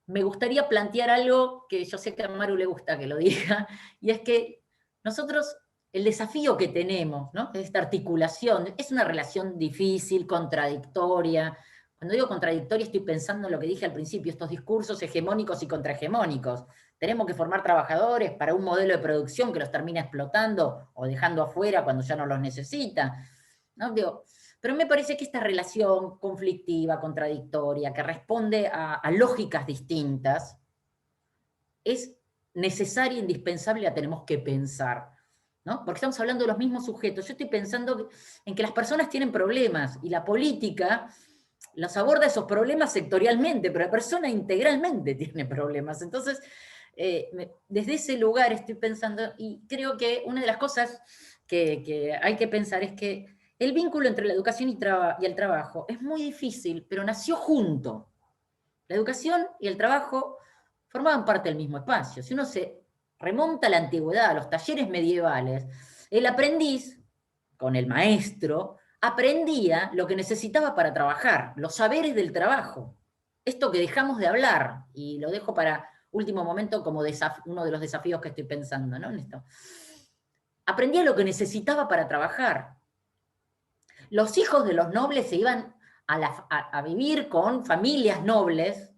me gustaría plantear algo que yo sé que a Maru le gusta que lo diga, y es que nosotros, el desafío que tenemos, ¿no? Esta articulación, es una relación difícil, contradictoria. Cuando digo contradictoria estoy pensando en lo que dije al principio, estos discursos hegemónicos y contrahegemónicos. Tenemos que formar trabajadores para un modelo de producción que los termina explotando o dejando afuera cuando ya no los necesita, ¿no? Digo, pero me parece que esta relación conflictiva, contradictoria, que responde a lógicas distintas, es necesaria e indispensable, la tenemos que pensar, ¿no? Porque estamos hablando de los mismos sujetos. Yo estoy pensando en que las personas tienen problemas y la política los aborda esos problemas sectorialmente, pero la persona integralmente tiene problemas. Entonces, desde ese lugar estoy pensando, y creo que una de las cosas que hay que pensar es que el vínculo entre la educación y el trabajo es muy difícil, pero nació junto. La educación y el trabajo formaban parte del mismo espacio. Si uno se remonta a la antigüedad, a los talleres medievales, el aprendiz, con el maestro, aprendía lo que necesitaba para trabajar, los saberes del trabajo. Esto que dejamos de hablar, y lo dejo para último momento como uno de los desafíos que estoy pensando, ¿no? En esto. Aprendía lo que necesitaba para trabajar. Los hijos de los nobles se iban a vivir con familias nobles.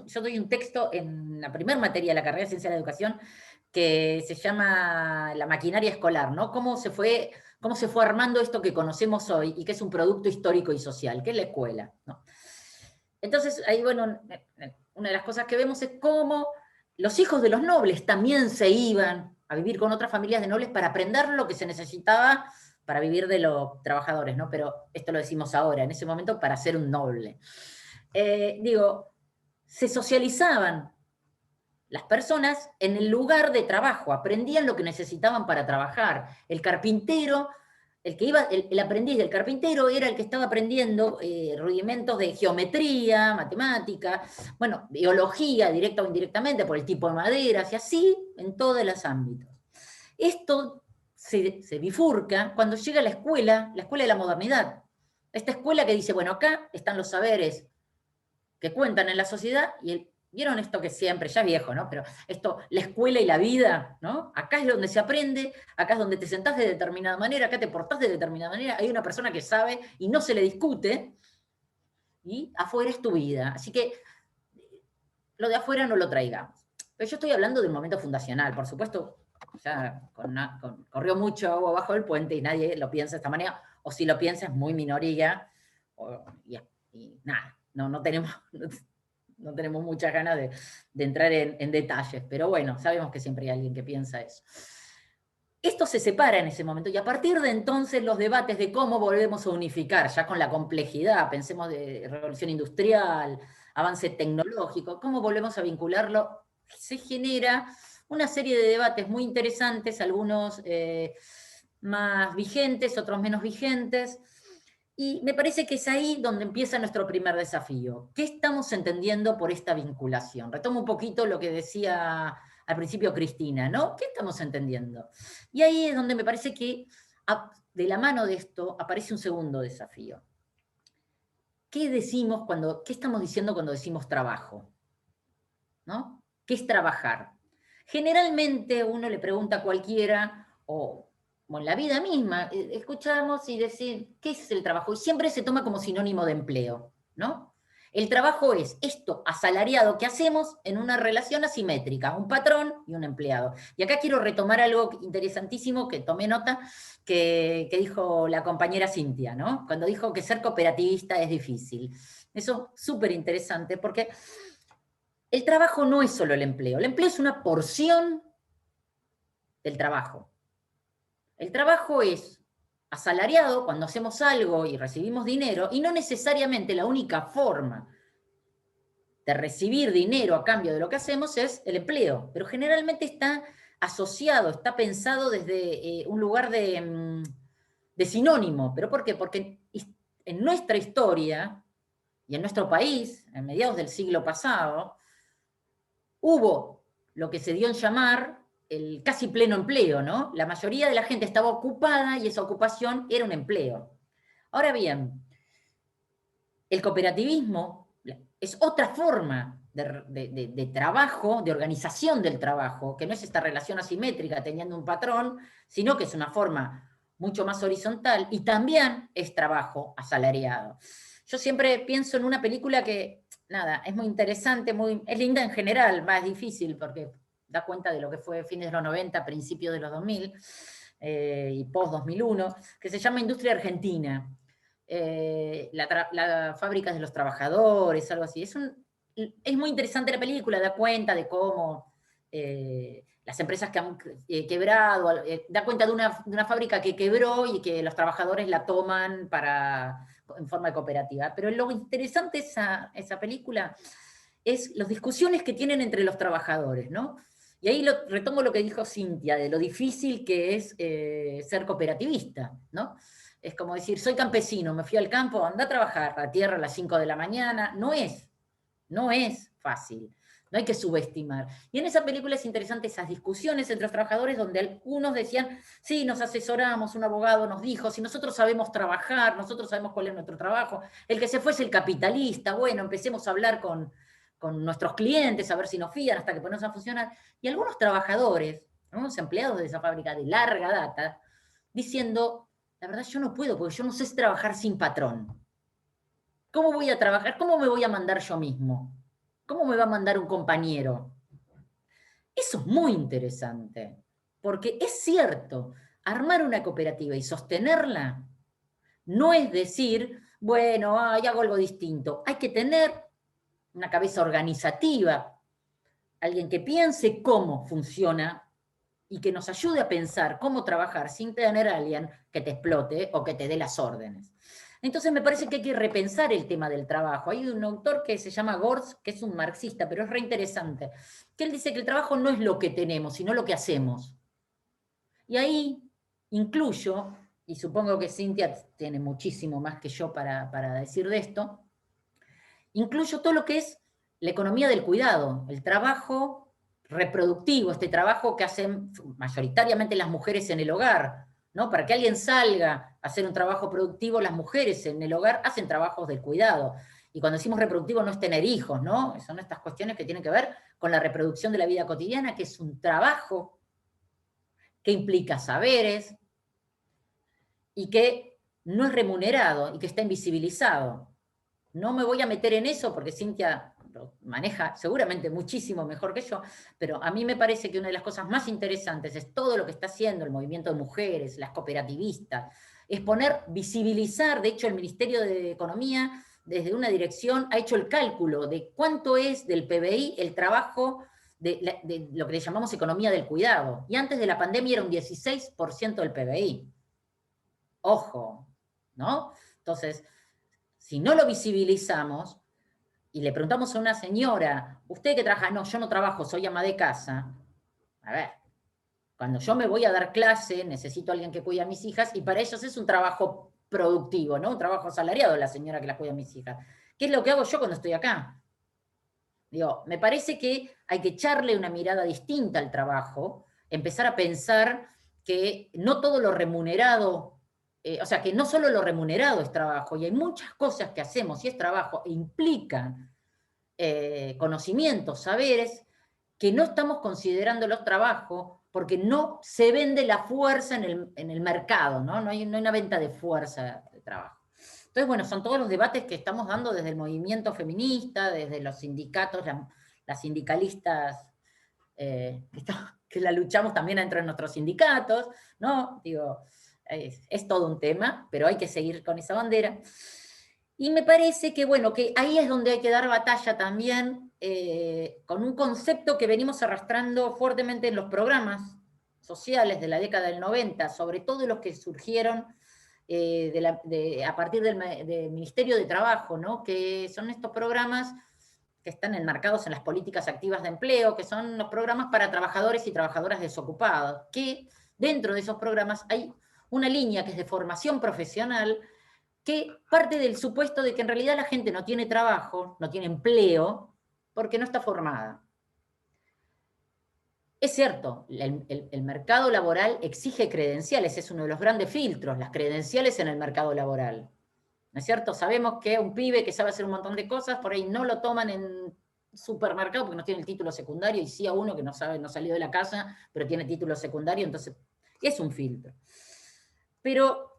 Yo doy un texto en la primera materia de la carrera de Ciencia de la Educación que se llama La maquinaria escolar, ¿no? Cómo se fue armando esto que conocemos hoy y que es un producto histórico y social, que es la escuela, ¿no? Entonces, ahí, bueno, una de las cosas que vemos es cómo los hijos de los nobles también se iban a vivir con otras familias de nobles para aprender lo que se necesitaba para vivir de los trabajadores, ¿no? Pero esto lo decimos ahora, en ese momento para ser un noble. Se socializaban las personas en el lugar de trabajo, aprendían lo que necesitaban para trabajar. El carpintero el aprendiz del carpintero era el que estaba aprendiendo rudimentos de geometría, matemática, bueno, biología, directa o indirectamente, por el tipo de maderas, y así en todos los ámbitos. Esto se bifurca cuando llega la escuela de la modernidad. Esta escuela que dice, bueno, acá están los saberes que cuentan en la sociedad, y ¿vieron esto que siempre, ya es viejo, ¿no? Pero esto, la escuela y la vida, ¿no? Acá es donde se aprende, acá es donde te sentás de determinada manera, acá te portás de determinada manera, hay una persona que sabe y no se le discute, y afuera es tu vida. Así que lo de afuera no lo traigamos. Pero yo estoy hablando del momento fundacional, por supuesto, ya corrió mucho agua bajo el puente y nadie lo piensa de esta manera, o si lo piensa es muy minoría, y nada, no tenemos muchas ganas de entrar en detalles, pero bueno, sabemos que siempre hay alguien que piensa eso. Esto se separa en ese momento, y a partir de entonces los debates de cómo volvemos a unificar, ya con la complejidad, pensemos de revolución industrial, avance tecnológico, cómo volvemos a vincularlo, se genera una serie de debates muy interesantes, algunos más vigentes, otros menos vigentes, y me parece que es ahí donde empieza nuestro primer desafío. ¿Qué estamos entendiendo por esta vinculación? Retomo un poquito lo que decía al principio Cristina, ¿no? ¿Qué estamos entendiendo? Y ahí es donde me parece que de la mano de esto aparece un segundo desafío. ¿Qué estamos diciendo cuando decimos trabajo? ¿No? ¿Qué es trabajar? Generalmente uno le pregunta a cualquiera, o en la vida misma, escuchamos y decimos, ¿qué es el trabajo? Y siempre se toma como sinónimo de empleo, ¿no? El trabajo es esto asalariado que hacemos en una relación asimétrica, un patrón y un empleado. Y acá quiero retomar algo interesantísimo que tomé nota, que dijo la compañera Cintia, ¿no? Cuando dijo que ser cooperativista es difícil. Eso súper interesante, porque el trabajo no es solo el empleo es una porción del trabajo. El trabajo es asalariado cuando hacemos algo y recibimos dinero, y no necesariamente la única forma de recibir dinero a cambio de lo que hacemos es el empleo, pero generalmente está asociado, está pensado desde un lugar de sinónimo. ¿Pero por qué? Porque en nuestra historia y en nuestro país, en mediados del siglo pasado, hubo lo que se dio en llamar el casi pleno empleo, ¿no? La mayoría de la gente estaba ocupada y esa ocupación era un empleo. Ahora bien, el cooperativismo es otra forma de trabajo, de organización del trabajo, que no es esta relación asimétrica teniendo un patrón, sino que es una forma mucho más horizontal, y también es trabajo asalariado. Yo siempre pienso en una película que, nada, es muy interesante, es linda en general, más difícil porque da cuenta de lo que fue fines de los 90, principios de los 2000 y post-2001, que se llama Industria Argentina. La fábrica de los trabajadores, algo así. Es muy interesante la película, da cuenta de cómo las empresas que han quebrado, da cuenta de una fábrica que quebró y que los trabajadores la toman en forma de cooperativa. Pero lo interesante de esa película es las discusiones que tienen entre los trabajadores, ¿no? Y ahí retomo lo que dijo Cintia, de lo difícil que es ser cooperativista, ¿no? Es como decir, soy campesino, me fui al campo, anda a trabajar a tierra a las 5 de la mañana. No es fácil, no hay que subestimar. Y en esa película es interesante esas discusiones entre los trabajadores, donde algunos decían, sí, nos asesoramos, un abogado nos dijo, si nosotros sabemos trabajar, nosotros sabemos cuál es nuestro trabajo, el que se fue es el capitalista, bueno, empecemos a hablar con nuestros clientes, a ver si nos fían hasta que ponemos a funcionar. Y algunos trabajadores, algunos empleados de esa fábrica de larga data, diciendo, la verdad yo no puedo, porque yo no sé trabajar sin patrón. ¿Cómo voy a trabajar? ¿Cómo me voy a mandar yo mismo? ¿Cómo me va a mandar un compañero? Eso es muy interesante, porque es cierto, armar una cooperativa y sostenerla no es decir, bueno, hago algo distinto. Hay que tener una cabeza organizativa, alguien que piense cómo funciona y que nos ayude a pensar cómo trabajar sin tener a alguien que te explote o que te dé las órdenes. Entonces me parece que hay que repensar el tema del trabajo. Hay un autor que se llama Gortz, que es un marxista, pero es re interesante, que él dice que el trabajo no es lo que tenemos, sino lo que hacemos. Y ahí incluyo y supongo que Cintia tiene muchísimo más que yo para decir de esto, incluyo todo lo que es la economía del cuidado, el trabajo reproductivo, este trabajo que hacen mayoritariamente las mujeres en el hogar, ¿no? Para que alguien salga a hacer un trabajo productivo, las mujeres en el hogar hacen trabajos del cuidado. Y cuando decimos reproductivo no es tener hijos, ¿no? Son estas cuestiones que tienen que ver con la reproducción de la vida cotidiana, que es un trabajo que implica saberes y que no es remunerado y que está invisibilizado. No me voy a meter en eso porque Cintia lo maneja seguramente muchísimo mejor que yo, pero a mí me parece que una de las cosas más interesantes es todo lo que está haciendo el movimiento de mujeres, las cooperativistas, es visibilizar, de hecho el Ministerio de Economía, desde una dirección, ha hecho el cálculo de cuánto es del PBI el trabajo de lo que le llamamos economía del cuidado, y antes de la pandemia era un 16% del PBI. Ojo, ¿no? Entonces, si no lo visibilizamos y le preguntamos a una señora, ¿usted qué trabaja? No, yo no trabajo, soy ama de casa. A ver, cuando yo me voy a dar clase, necesito a alguien que cuide a mis hijas, y para ellos es un trabajo productivo, ¿no? Un trabajo asalariado la señora que las cuida a mis hijas. ¿Qué es lo que hago yo cuando estoy acá? Digo, me parece que hay que echarle una mirada distinta al trabajo, empezar a pensar que no todo lo remunerado, o sea, que no solo lo remunerado es trabajo, y hay muchas cosas que hacemos y es trabajo, e implican conocimientos, saberes, que no estamos considerando los trabajos porque no se vende la fuerza en el mercado, ¿no? No hay una venta de fuerza de trabajo. Entonces, bueno, son todos los debates que estamos dando desde el movimiento feminista, desde los sindicatos, las sindicalistas, que la luchamos también dentro de nuestros sindicatos, ¿no? Digo, es todo un tema, pero hay que seguir con esa bandera. Y me parece que, bueno, que ahí es donde hay que dar batalla también con un concepto que venimos arrastrando fuertemente en los programas sociales de la década del 90, sobre todo los que surgieron a partir del Ministerio de Trabajo, ¿no? Que son estos programas que están enmarcados en las políticas activas de empleo, que son los programas para trabajadores y trabajadoras desocupados, que dentro de esos programas hay una línea que es de formación profesional, que parte del supuesto de que en realidad la gente no tiene trabajo, no tiene empleo, porque no está formada. Es cierto, el mercado laboral exige credenciales, es uno de los grandes filtros, las credenciales en el mercado laboral. ¿No es cierto? Sabemos que un pibe que sabe hacer un montón de cosas, por ahí no lo toman en supermercado porque no tiene el título secundario, y sí a uno que no sabe, no salió de la casa, pero tiene título secundario, entonces es un filtro. Pero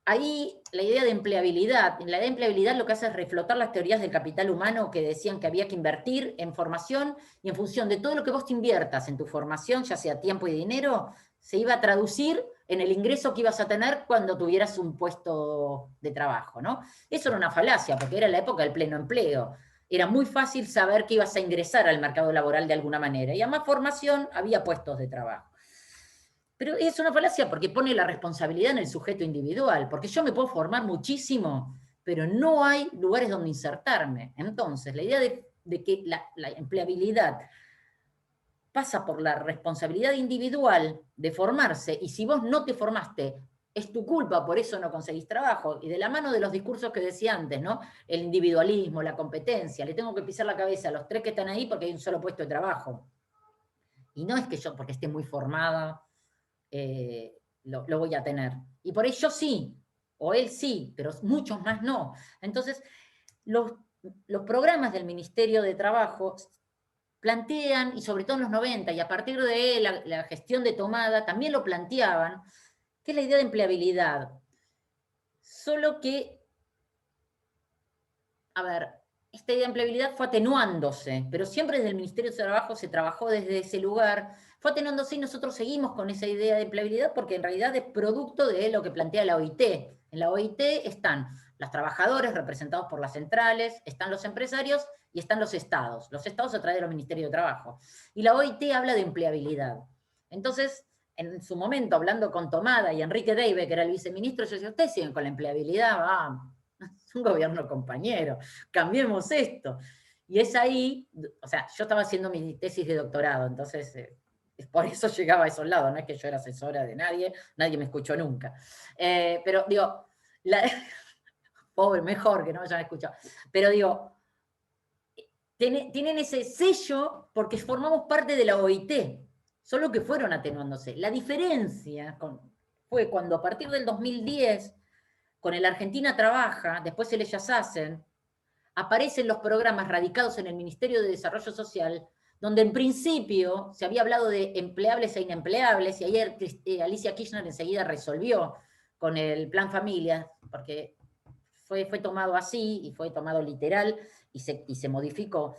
ahí la idea de empleabilidad, en la idea de empleabilidad lo que hace es reflotar las teorías del capital humano que decían que había que invertir en formación, y en función de todo lo que vos te inviertas en tu formación, ya sea tiempo y dinero, se iba a traducir en el ingreso que ibas a tener cuando tuvieras un puesto de trabajo, ¿no? Eso era una falacia, porque era la época del pleno empleo. Era muy fácil saber que ibas a ingresar al mercado laboral de alguna manera, y a más formación había puestos de trabajo. Pero es una falacia porque pone la responsabilidad en el sujeto individual, porque yo me puedo formar muchísimo, pero no hay lugares donde insertarme. Entonces, la idea de que la empleabilidad pasa por la responsabilidad individual de formarse, y si vos no te formaste, es tu culpa, por eso no conseguís trabajo, y de la mano de los discursos que decía antes, ¿no? El individualismo, la competencia, le tengo que pisar la cabeza a los tres que están ahí porque hay un solo puesto de trabajo. Y no es que yo, porque esté muy formada, lo voy a tener. Y por ello sí, o él sí, pero muchos más no. Entonces, los programas del Ministerio de Trabajo plantean, y sobre todo en los 90, y a partir de la gestión de Tomada, también lo planteaban, que es la idea de empleabilidad. Solo que, a ver, esta idea de empleabilidad fue atenuándose, pero siempre desde el Ministerio de Trabajo se trabajó desde ese lugar, fue atenuándose, y nosotros seguimos con esa idea de empleabilidad porque en realidad es producto de lo que plantea la OIT. En la OIT están los trabajadores representados por las centrales, están los empresarios y están los estados a través de los Ministerios de Trabajo. Y la OIT habla de empleabilidad. Entonces, en su momento, hablando con Tomada y Enrique Deibe, que era el viceministro, yo decía, ustedes siguen con la empleabilidad, es un gobierno compañero, cambiemos esto. Y es ahí, o sea, yo estaba haciendo mi tesis de doctorado, entonces por eso llegaba a esos lados, no es que yo era asesora de nadie, nadie me escuchó nunca. Pero digo, pobre, mejor que no me hayan escuchado. Pero digo, tienen ese sello porque formamos parte de la OIT, solo que fueron atenuándose. La diferencia fue cuando a partir del 2010, con el Argentina Trabaja, después el Ellas Hacen, aparecen los programas radicados en el Ministerio de Desarrollo Social, donde en principio se había hablado de empleables e inempleables, y ayer Alicia Kirchner enseguida resolvió con el Plan Familia, porque fue tomado así, y fue tomado literal, y se modificó,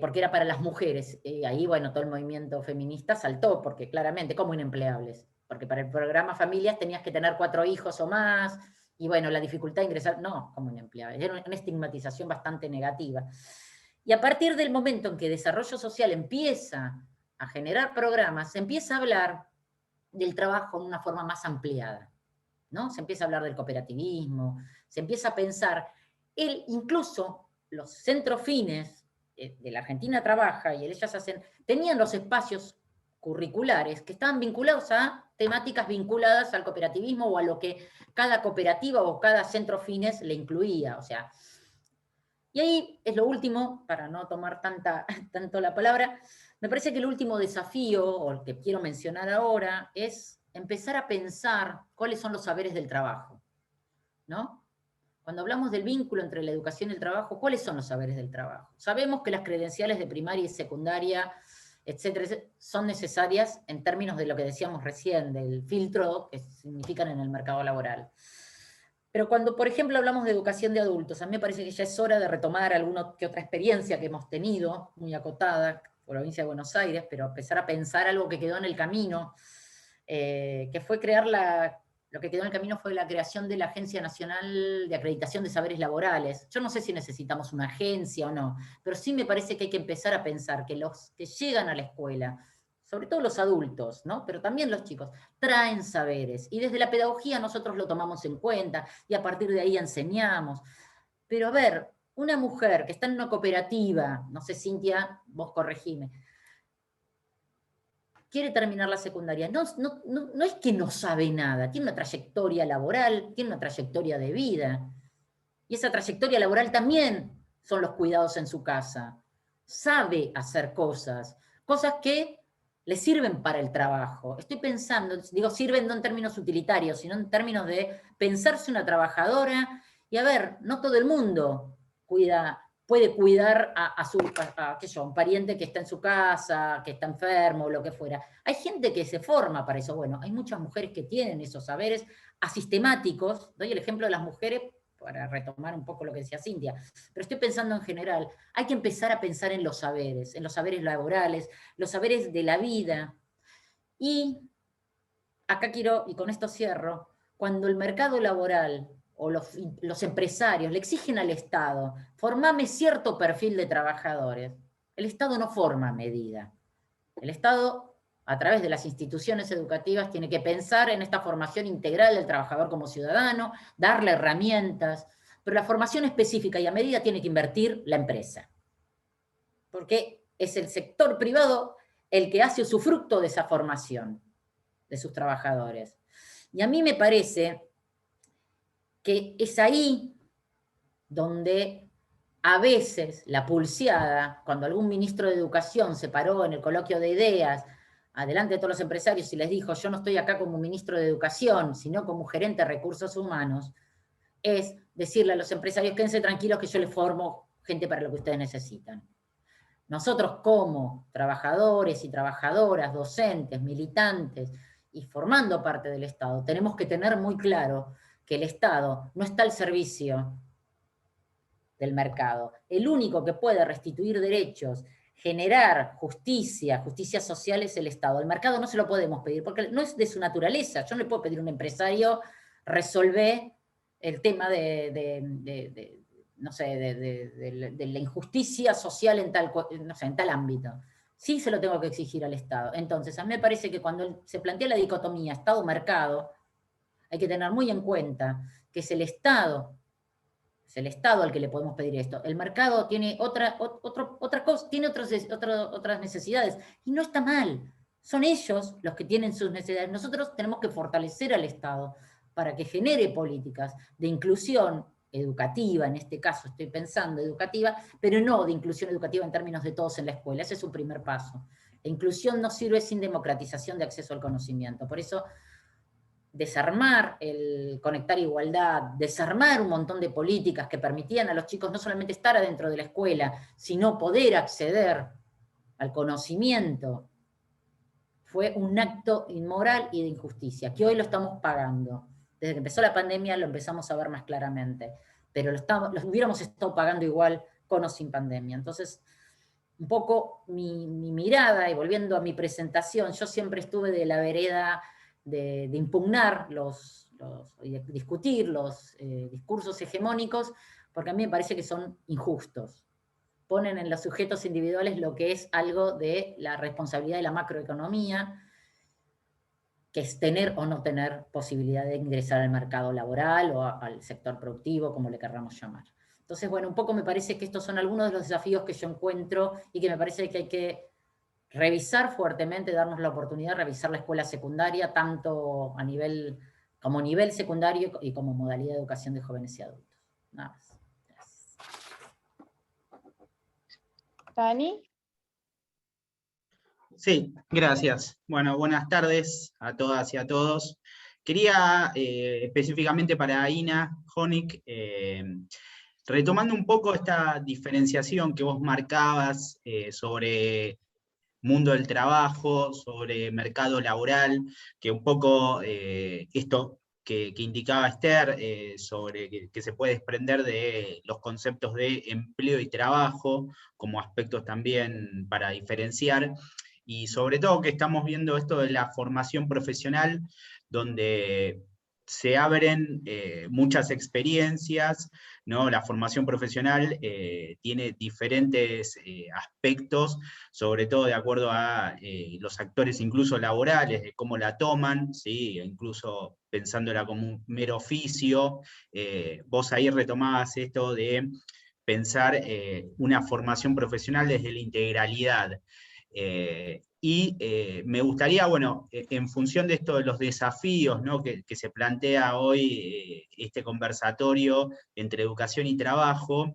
porque era para las mujeres. Ahí, bueno, todo el movimiento feminista saltó, porque claramente, como inempleables, porque para el programa Familias tenías que tener 4 hijos o más, y bueno, la dificultad de ingresar, no, como inempleables, era una estigmatización bastante negativa. Y a partir del momento en que Desarrollo Social empieza a generar programas, se empieza a hablar del trabajo de una forma más ampliada, ¿no? Se empieza a hablar del cooperativismo, se empieza a pensar, incluso los centros fines de la Argentina Trabaja y el Ellas Hacen, tenían los espacios curriculares que estaban vinculados a temáticas vinculadas al cooperativismo o a lo que cada cooperativa o cada centro fines le incluía, o sea. Y ahí es lo último, para no tomar tanto la palabra, me parece que el último desafío, o el que quiero mencionar ahora, es empezar a pensar cuáles son los saberes del trabajo, ¿no? Cuando hablamos del vínculo entre la educación y el trabajo, ¿cuáles son los saberes del trabajo? Sabemos que las credenciales de primaria y secundaria, etcétera, son necesarias en términos de lo que decíamos recién, del filtro que significan en el mercado laboral. Pero cuando, por ejemplo, hablamos de educación de adultos, a mí me parece que ya es hora de retomar alguna que otra experiencia que hemos tenido, muy acotada, provincia de Buenos Aires, pero empezar a pensar algo que quedó en el camino, que fue lo que quedó en el camino fue la creación de la Agencia Nacional de Acreditación de Saberes Laborales. Yo no sé si necesitamos una agencia o no, pero sí me parece que hay que empezar a pensar que los que llegan a la escuela, sobre todo los adultos, ¿no? Pero también los chicos, traen saberes. Y desde la pedagogía nosotros lo tomamos en cuenta y a partir de ahí enseñamos. Pero a ver, una mujer que está en una cooperativa, no sé, Cintia, vos corregime, quiere terminar la secundaria, no es que no sabe nada, tiene una trayectoria laboral, tiene una trayectoria de vida. Y esa trayectoria laboral también son los cuidados en su casa. Sabe hacer cosas que le sirven para el trabajo. Estoy pensando, digo, sirven no en términos utilitarios, sino en términos de pensarse una trabajadora, y a ver, no todo el mundo puede cuidar qué sé yo, un pariente que está en su casa, que está enfermo, o lo que fuera. Hay gente que se forma para eso. Bueno, hay muchas mujeres que tienen esos saberes asistemáticos. Doy el ejemplo de las mujeres para retomar un poco lo que decía Cintia, pero estoy pensando en general, hay que empezar a pensar en los saberes laborales, los saberes de la vida. Y acá quiero, y con esto cierro, cuando el mercado laboral o los empresarios le exigen al Estado, formame cierto perfil de trabajadores, el Estado no forma a medida. El Estado, a través de las instituciones educativas, tiene que pensar en esta formación integral del trabajador como ciudadano, darle herramientas, pero la formación específica y a medida tiene que invertir la empresa. Porque es el sector privado el que hace usufructo de esa formación de sus trabajadores. Y a mí me parece que es ahí donde a veces la pulseada, cuando algún ministro de Educación se paró en el coloquio de ideas, adelante de todos los empresarios y les dijo, yo no estoy acá como ministro de Educación, sino como gerente de recursos humanos, es decirle a los empresarios, quédense tranquilos que yo les formo gente para lo que ustedes necesitan. Nosotros como trabajadores y trabajadoras, docentes, militantes y formando parte del Estado, tenemos que tener muy claro que el Estado no está al servicio del mercado. El único que puede restituir derechos, generar justicia social es el Estado. El mercado no se lo podemos pedir, porque no es de su naturaleza. Yo no le puedo pedir a un empresario resolver el tema de la injusticia social en tal ámbito. Sí se lo tengo que exigir al Estado. Entonces, a mí me parece que cuando se plantea la dicotomía Estado-mercado, hay que tener muy en cuenta que es el Estado Es el Estado al que le podemos pedir esto. El mercado tiene otra cosa, tiene otras necesidades, y no está mal. Son ellos los que tienen sus necesidades. Nosotros tenemos que fortalecer al Estado para que genere políticas de inclusión educativa, en este caso estoy pensando educativa, pero no de inclusión educativa en términos de todos en la escuela. Ese es un primer paso. La inclusión no sirve sin democratización de acceso al conocimiento. Por eso, desarmar el conectar igualdad, desarmar un montón de políticas que permitían a los chicos no solamente estar adentro de la escuela, sino poder acceder al conocimiento, fue un acto inmoral y de injusticia, que hoy lo estamos pagando. Desde que empezó la pandemia lo empezamos a ver más claramente, pero lo hubiéramos estado pagando igual con o sin pandemia. Entonces, un poco mi mirada, y volviendo a mi presentación, yo siempre estuve de la vereda de impugnar y de discutir los discursos hegemónicos, porque a mí me parece que son injustos. Ponen en los sujetos individuales lo que es algo de la responsabilidad de la macroeconomía, que es tener o no tener posibilidad de ingresar al mercado laboral o al sector productivo, como le querramos llamar. Entonces, bueno, un poco me parece que estos son algunos de los desafíos que yo encuentro y que me parece que hay que revisar fuertemente, darnos la oportunidad de revisar la escuela secundaria, tanto a nivel secundario y como modalidad de educación de jóvenes y adultos. Nada más. Gracias. Dani. Sí, gracias. Bueno, buenas tardes a todas y a todos. Quería específicamente para Ina Honig, retomando un poco esta diferenciación que vos marcabas sobre mundo del trabajo, sobre mercado laboral, que un poco esto que indicaba Esther, sobre que se puede desprender de los conceptos de empleo y trabajo, como aspectos también para diferenciar, y sobre todo que estamos viendo esto de la formación profesional, donde se abren muchas experiencias, ¿no? La formación profesional tiene diferentes aspectos, sobre todo de acuerdo a los actores incluso laborales, de cómo la toman, ¿sí? Incluso pensándola como un mero oficio. Vos ahí retomabas esto de pensar una formación profesional desde la integralidad. Me gustaría, bueno, en función de esto de los desafíos, ¿no? que se plantea hoy este conversatorio entre educación y trabajo,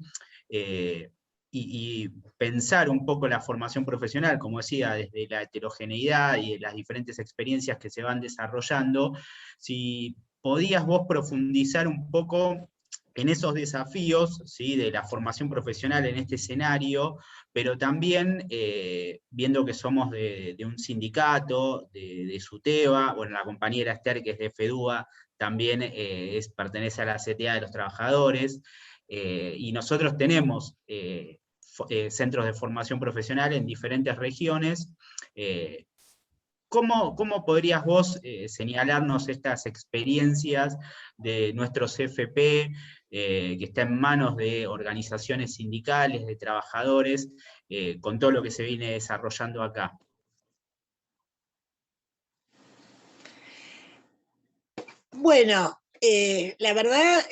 y pensar un poco la formación profesional, como decía, desde la heterogeneidad y de las diferentes experiencias que se van desarrollando, si podías vos profundizar un poco en esos desafíos, ¿sí? De la formación profesional en este escenario, pero también viendo que somos de un sindicato, de SUTEBA, bueno, la compañera Esther, que es de FEDUA, también pertenece a la CTA de los trabajadores, y nosotros tenemos centros de formación profesional en diferentes regiones. ¿Cómo podrías vos señalarnos estas experiencias de nuestros CFP, que está en manos de organizaciones sindicales, de trabajadores, con todo lo que se viene desarrollando acá? Bueno, la verdad,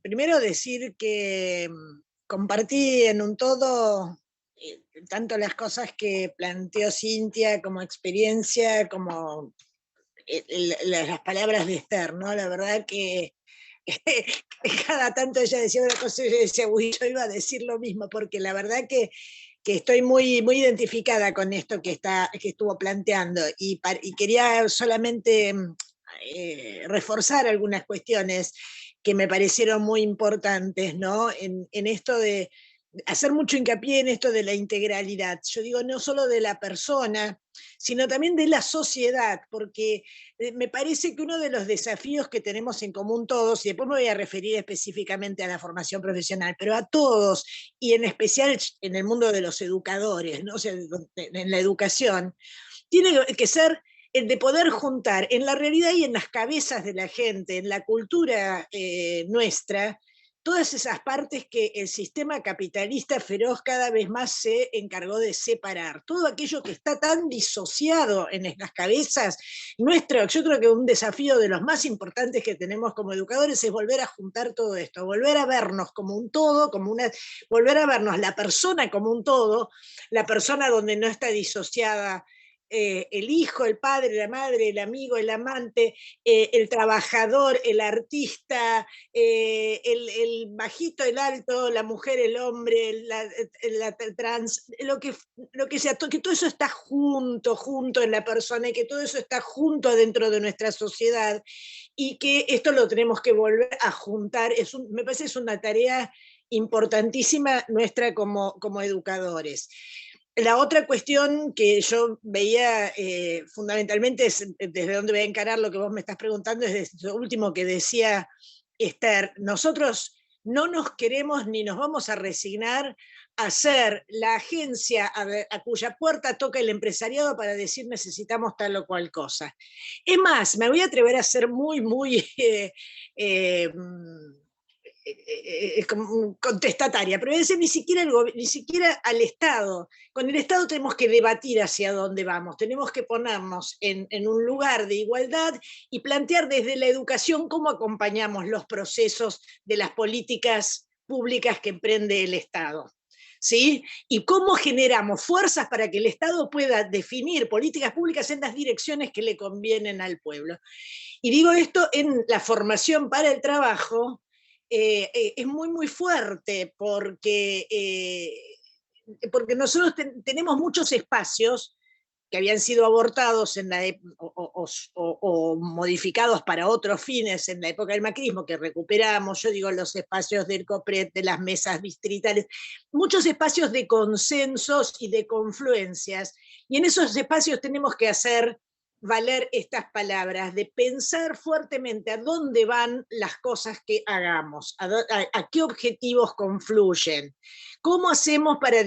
primero decir que compartí en un todo tanto las cosas que planteó Cintia como experiencia, como las palabras de Esther, ¿no? La verdad que cada tanto ella decía una cosa y yo decía, uy, yo iba a decir lo mismo, porque la verdad que estoy muy, muy identificada con esto que estuvo planteando, y quería solamente reforzar algunas cuestiones que me parecieron muy importantes, ¿no? En esto de hacer mucho hincapié en esto de la integralidad. Yo digo, no solo de la persona, sino también de la sociedad, porque me parece que uno de los desafíos que tenemos en común todos, y después me voy a referir específicamente a la formación profesional, pero a todos, y en especial en el mundo de los educadores, ¿no? O sea, en la educación, tiene que ser el de poder juntar en la realidad y en las cabezas de la gente, en la cultura nuestra, todas esas partes que el sistema capitalista feroz cada vez más se encargó de separar, todo aquello que está tan disociado en las cabezas nuestras. Yo creo que un desafío de los más importantes que tenemos como educadores es volver a juntar todo esto, volver a vernos como un todo, volver a vernos la persona como un todo, la persona donde no está disociada el hijo, el padre, la madre, el amigo, el amante, el trabajador, el artista, el bajito, el alto, la mujer, el hombre, la trans, lo que sea, que todo eso está junto en la persona y que todo eso está junto dentro de nuestra sociedad y que esto lo tenemos que volver a juntar. Me parece que es una tarea importantísima nuestra como educadores. La otra cuestión que yo veía fundamentalmente es desde dónde voy a encarar lo que vos me estás preguntando, es desde lo último que decía Esther. Nosotros no nos queremos ni nos vamos a resignar a ser la agencia a cuya puerta toca el empresariado para decir necesitamos tal o cual cosa. Es más, me voy a atrever a ser muy contestataria, pero es decir, ni siquiera al Estado. Con el Estado tenemos que debatir hacia dónde vamos, tenemos que ponernos en un lugar de igualdad y plantear desde la educación cómo acompañamos los procesos de las políticas públicas que emprende el Estado. ¿Sí? Y cómo generamos fuerzas para que el Estado pueda definir políticas públicas en las direcciones que le convienen al pueblo. Y digo esto en la formación para el trabajo, es muy fuerte porque nosotros tenemos muchos espacios que habían sido abortados o modificados para otros fines en la época del macrismo, que recuperamos, yo digo los espacios del COPRED, de las mesas distritales, muchos espacios de consensos y de confluencias, y en esos espacios tenemos que hacer valer estas palabras, de pensar fuertemente a dónde van las cosas que hagamos, a qué objetivos confluyen, cómo hacemos para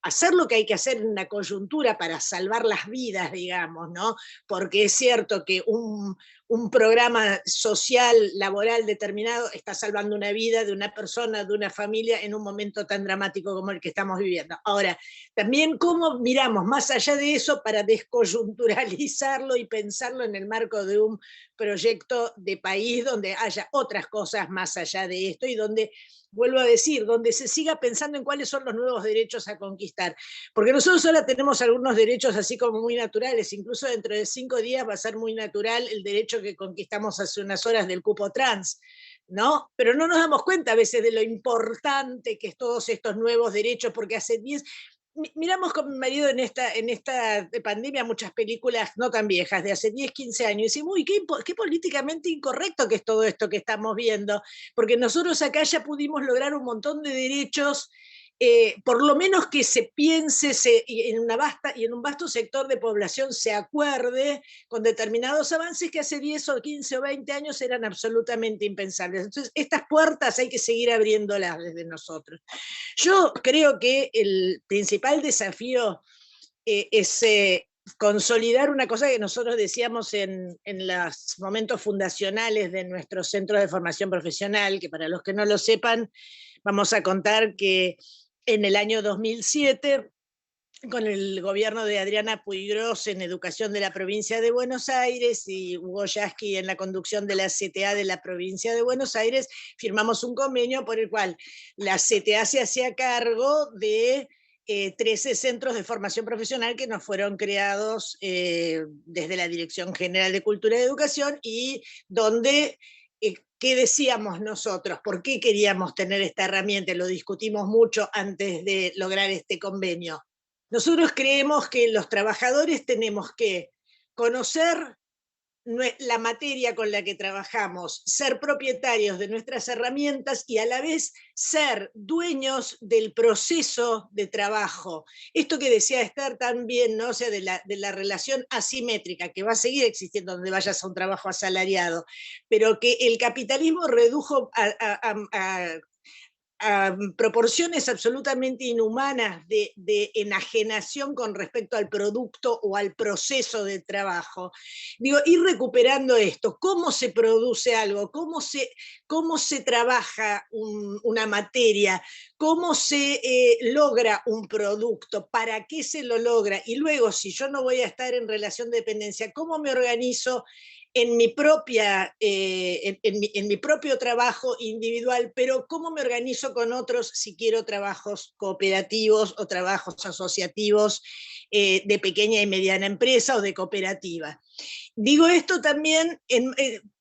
hacer lo que hay que hacer en una coyuntura para salvar las vidas, digamos, ¿no? Porque es cierto que un programa social, laboral determinado está salvando una vida de una persona, de una familia en un momento tan dramático como el que estamos viviendo. Ahora, también cómo miramos más allá de eso para descoyunturalizarlo y pensarlo en el marco de un proyecto de país donde haya otras cosas más allá de esto y donde, vuelvo a decir, donde se siga pensando en cuáles son los nuevos derechos a conquistar. Porque nosotros ahora tenemos algunos derechos así como muy naturales, incluso dentro de 5 días va a ser muy natural el derecho que conquistamos hace unas horas del cupo trans, ¿no? Pero no nos damos cuenta a veces de lo importante que es todos estos nuevos derechos, porque hace 10... Miramos con mi marido en esta pandemia muchas películas no tan viejas, de hace 10, 15 años, y decimos, uy, qué políticamente incorrecto que es todo esto que estamos viendo, porque nosotros acá ya pudimos lograr un montón de derechos, por lo menos que se piense en un vasto sector de población se acuerde con determinados avances que hace 10 o 15 o 20 años eran absolutamente impensables. Entonces, estas puertas hay que seguir abriéndolas desde nosotros. Yo creo que el principal desafío es consolidar una cosa que nosotros decíamos en los momentos fundacionales de nuestros centros de formación profesional, que para los que no lo sepan, vamos a contar que en el año 2007, con el gobierno de Adriana Puigros en educación de la provincia de Buenos Aires y Hugo Yasky en la conducción de la CTA de la provincia de Buenos Aires, firmamos un convenio por el cual la CTA se hacía cargo de 13 centros de formación profesional que nos fueron creados desde la Dirección General de Cultura y Educación y donde... ¿Qué decíamos nosotros? ¿Por qué queríamos tener esta herramienta? Lo discutimos mucho antes de lograr este convenio. Nosotros creemos que los trabajadores tenemos que conocer la materia con la que trabajamos, ser propietarios de nuestras herramientas y a la vez ser dueños del proceso de trabajo. Esto que decía Esther también, ¿no? O sea, de la relación asimétrica, que va a seguir existiendo donde vayas a un trabajo asalariado, pero que el capitalismo redujo a proporciones absolutamente inhumanas de enajenación con respecto al producto o al proceso de trabajo. Digo, ir recuperando esto, cómo se produce algo, cómo se trabaja una materia, cómo se logra un producto, para qué se lo logra, y luego, si yo no voy a estar en relación de dependencia, cómo me organizo en mi propio trabajo individual, pero cómo me organizo con otros si quiero trabajos cooperativos o trabajos asociativos de pequeña y mediana empresa o de cooperativa. Digo esto también,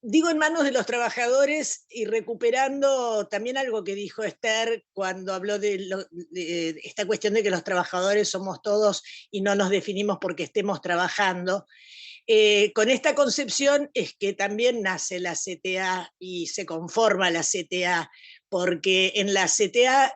digo en manos de los trabajadores y recuperando también algo que dijo Esther cuando habló de esta cuestión de que los trabajadores somos todos y no nos definimos porque estemos trabajando. Con esta concepción es que también nace la CTA y se conforma la CTA, porque en la CTA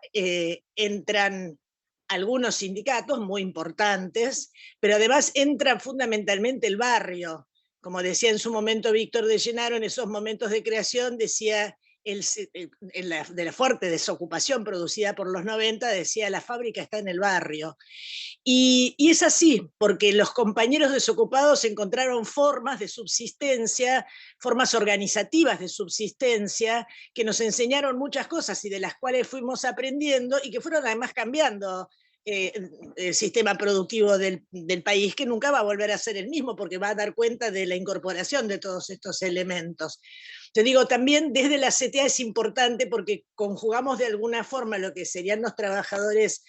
entran algunos sindicatos muy importantes, pero además entra fundamentalmente el barrio. Como decía en su momento Víctor de Llenaro, en esos momentos de creación, decía, de la fuerte desocupación producida por los 90, decía, la fábrica está en el barrio. Y es así, porque los compañeros desocupados encontraron formas de subsistencia, formas organizativas de subsistencia, que nos enseñaron muchas cosas y de las cuales fuimos aprendiendo y que fueron además cambiando el sistema productivo del país, que nunca va a volver a ser el mismo, porque va a dar cuenta de la incorporación de todos estos elementos. Te digo, también desde la CTA es importante porque conjugamos de alguna forma lo que serían los trabajadores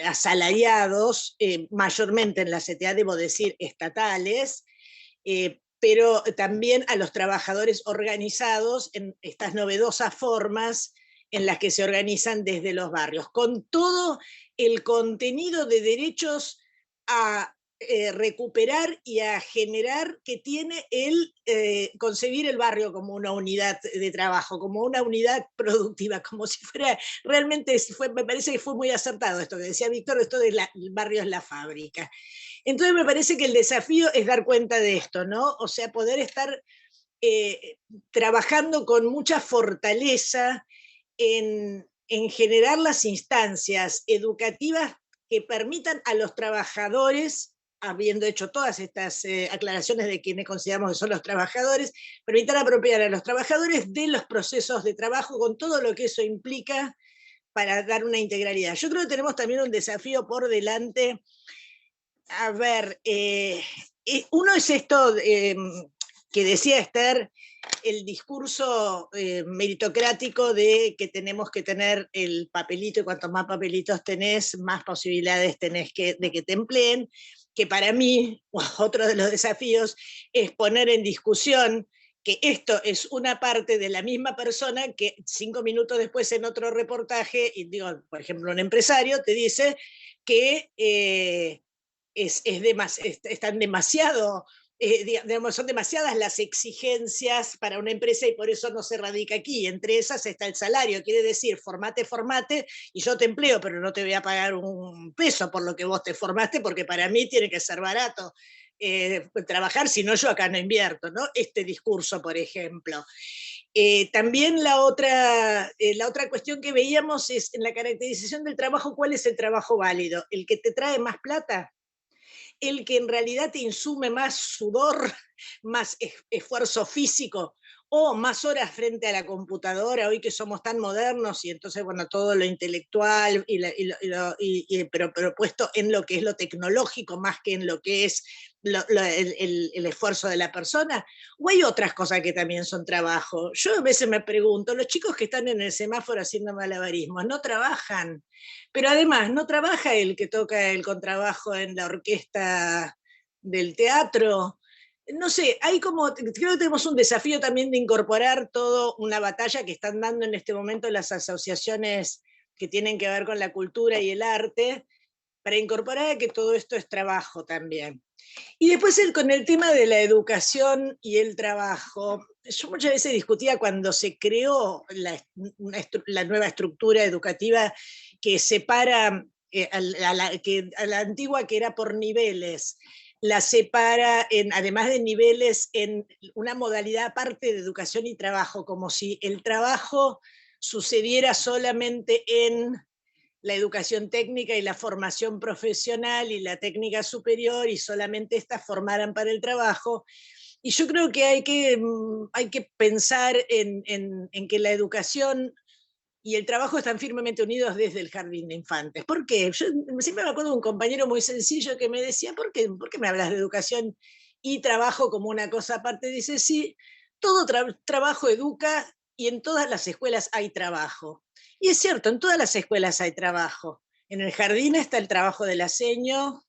asalariados, mayormente en la CTA, debo decir, estatales, pero también a los trabajadores organizados en estas novedosas formas en las que se organizan desde los barrios, con todo el contenido de derechos a recuperar y a generar que tiene el concebir el barrio como una unidad de trabajo, como una unidad productiva, como si fuera, realmente me parece que fue muy acertado esto que decía Víctor, esto del barrio es la fábrica. Entonces me parece que el desafío es dar cuenta de esto, ¿no? O sea, poder estar trabajando con mucha fortaleza en generar las instancias educativas que permitan a los trabajadores, habiendo hecho todas estas aclaraciones de quienes consideramos que son los trabajadores, permitan apropiar a los trabajadores de los procesos de trabajo con todo lo que eso implica para dar una integralidad. Yo creo que tenemos también un desafío por delante. A ver, uno es esto que decía Esther, el discurso meritocrático de que tenemos que tener el papelito, y cuanto más papelitos tenés, más posibilidades tenés de que te empleen, que para mí otro de los desafíos es poner en discusión que esto es una parte de la misma persona que 5 minutos después en otro reportaje, y digo, por ejemplo, un empresario te dice que están demasiado... son demasiadas las exigencias para una empresa y por eso no se radica aquí. Entre esas está el salario, quiere decir, formate, y yo te empleo, pero no te voy a pagar un peso por lo que vos te formaste, porque para mí tiene que ser barato trabajar, si no yo acá no invierto, ¿no? Este discurso, por ejemplo. También la otra cuestión que veíamos es en la caracterización del trabajo, ¿cuál es el trabajo válido? ¿El que te trae más plata? ¿El que en realidad te insume más sudor, más esfuerzo físico, o más horas frente a la computadora, hoy que somos tan modernos, y entonces, bueno, todo lo intelectual, pero puesto en lo que es lo tecnológico, más que en lo que es el esfuerzo de la persona? ¿O hay otras cosas que también son trabajo? Yo a veces me pregunto, los chicos que están en el semáforo haciendo malabarismos, ¿no trabajan? Pero además, ¿no trabaja el que toca el contrabajo en la orquesta del teatro? No sé, creo que tenemos un desafío también de incorporar toda una batalla que están dando en este momento las asociaciones que tienen que ver con la cultura y el arte, para incorporar que todo esto es trabajo también. Y después con el tema de la educación y el trabajo, yo muchas veces discutía cuando se creó la nueva estructura educativa que separa a la antigua, que era por niveles, la separa, además de niveles, en una modalidad aparte de educación y trabajo, como si el trabajo sucediera solamente en la educación técnica y la formación profesional y la técnica superior, y solamente estas formaran para el trabajo. Y yo creo que hay que pensar en que la educación y el trabajo están firmemente unidos desde el jardín de infantes. ¿Por qué? Yo siempre me acuerdo de un compañero muy sencillo que me decía, ¿por qué me hablas de educación y trabajo como una cosa aparte? Dice, sí, todo trabajo educa y en todas las escuelas hay trabajo. Y es cierto, en todas las escuelas hay trabajo. En el jardín está el trabajo del aseño,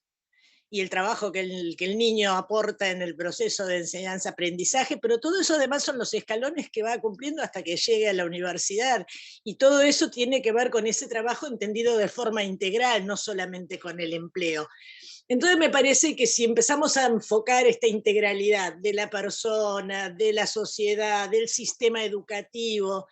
y el trabajo que el niño aporta en el proceso de enseñanza-aprendizaje, pero todo eso además son los escalones que va cumpliendo hasta que llegue a la universidad, y todo eso tiene que ver con ese trabajo entendido de forma integral, no solamente con el empleo. Entonces me parece que si empezamos a enfocar esta integralidad de la persona, de la sociedad, del sistema educativo,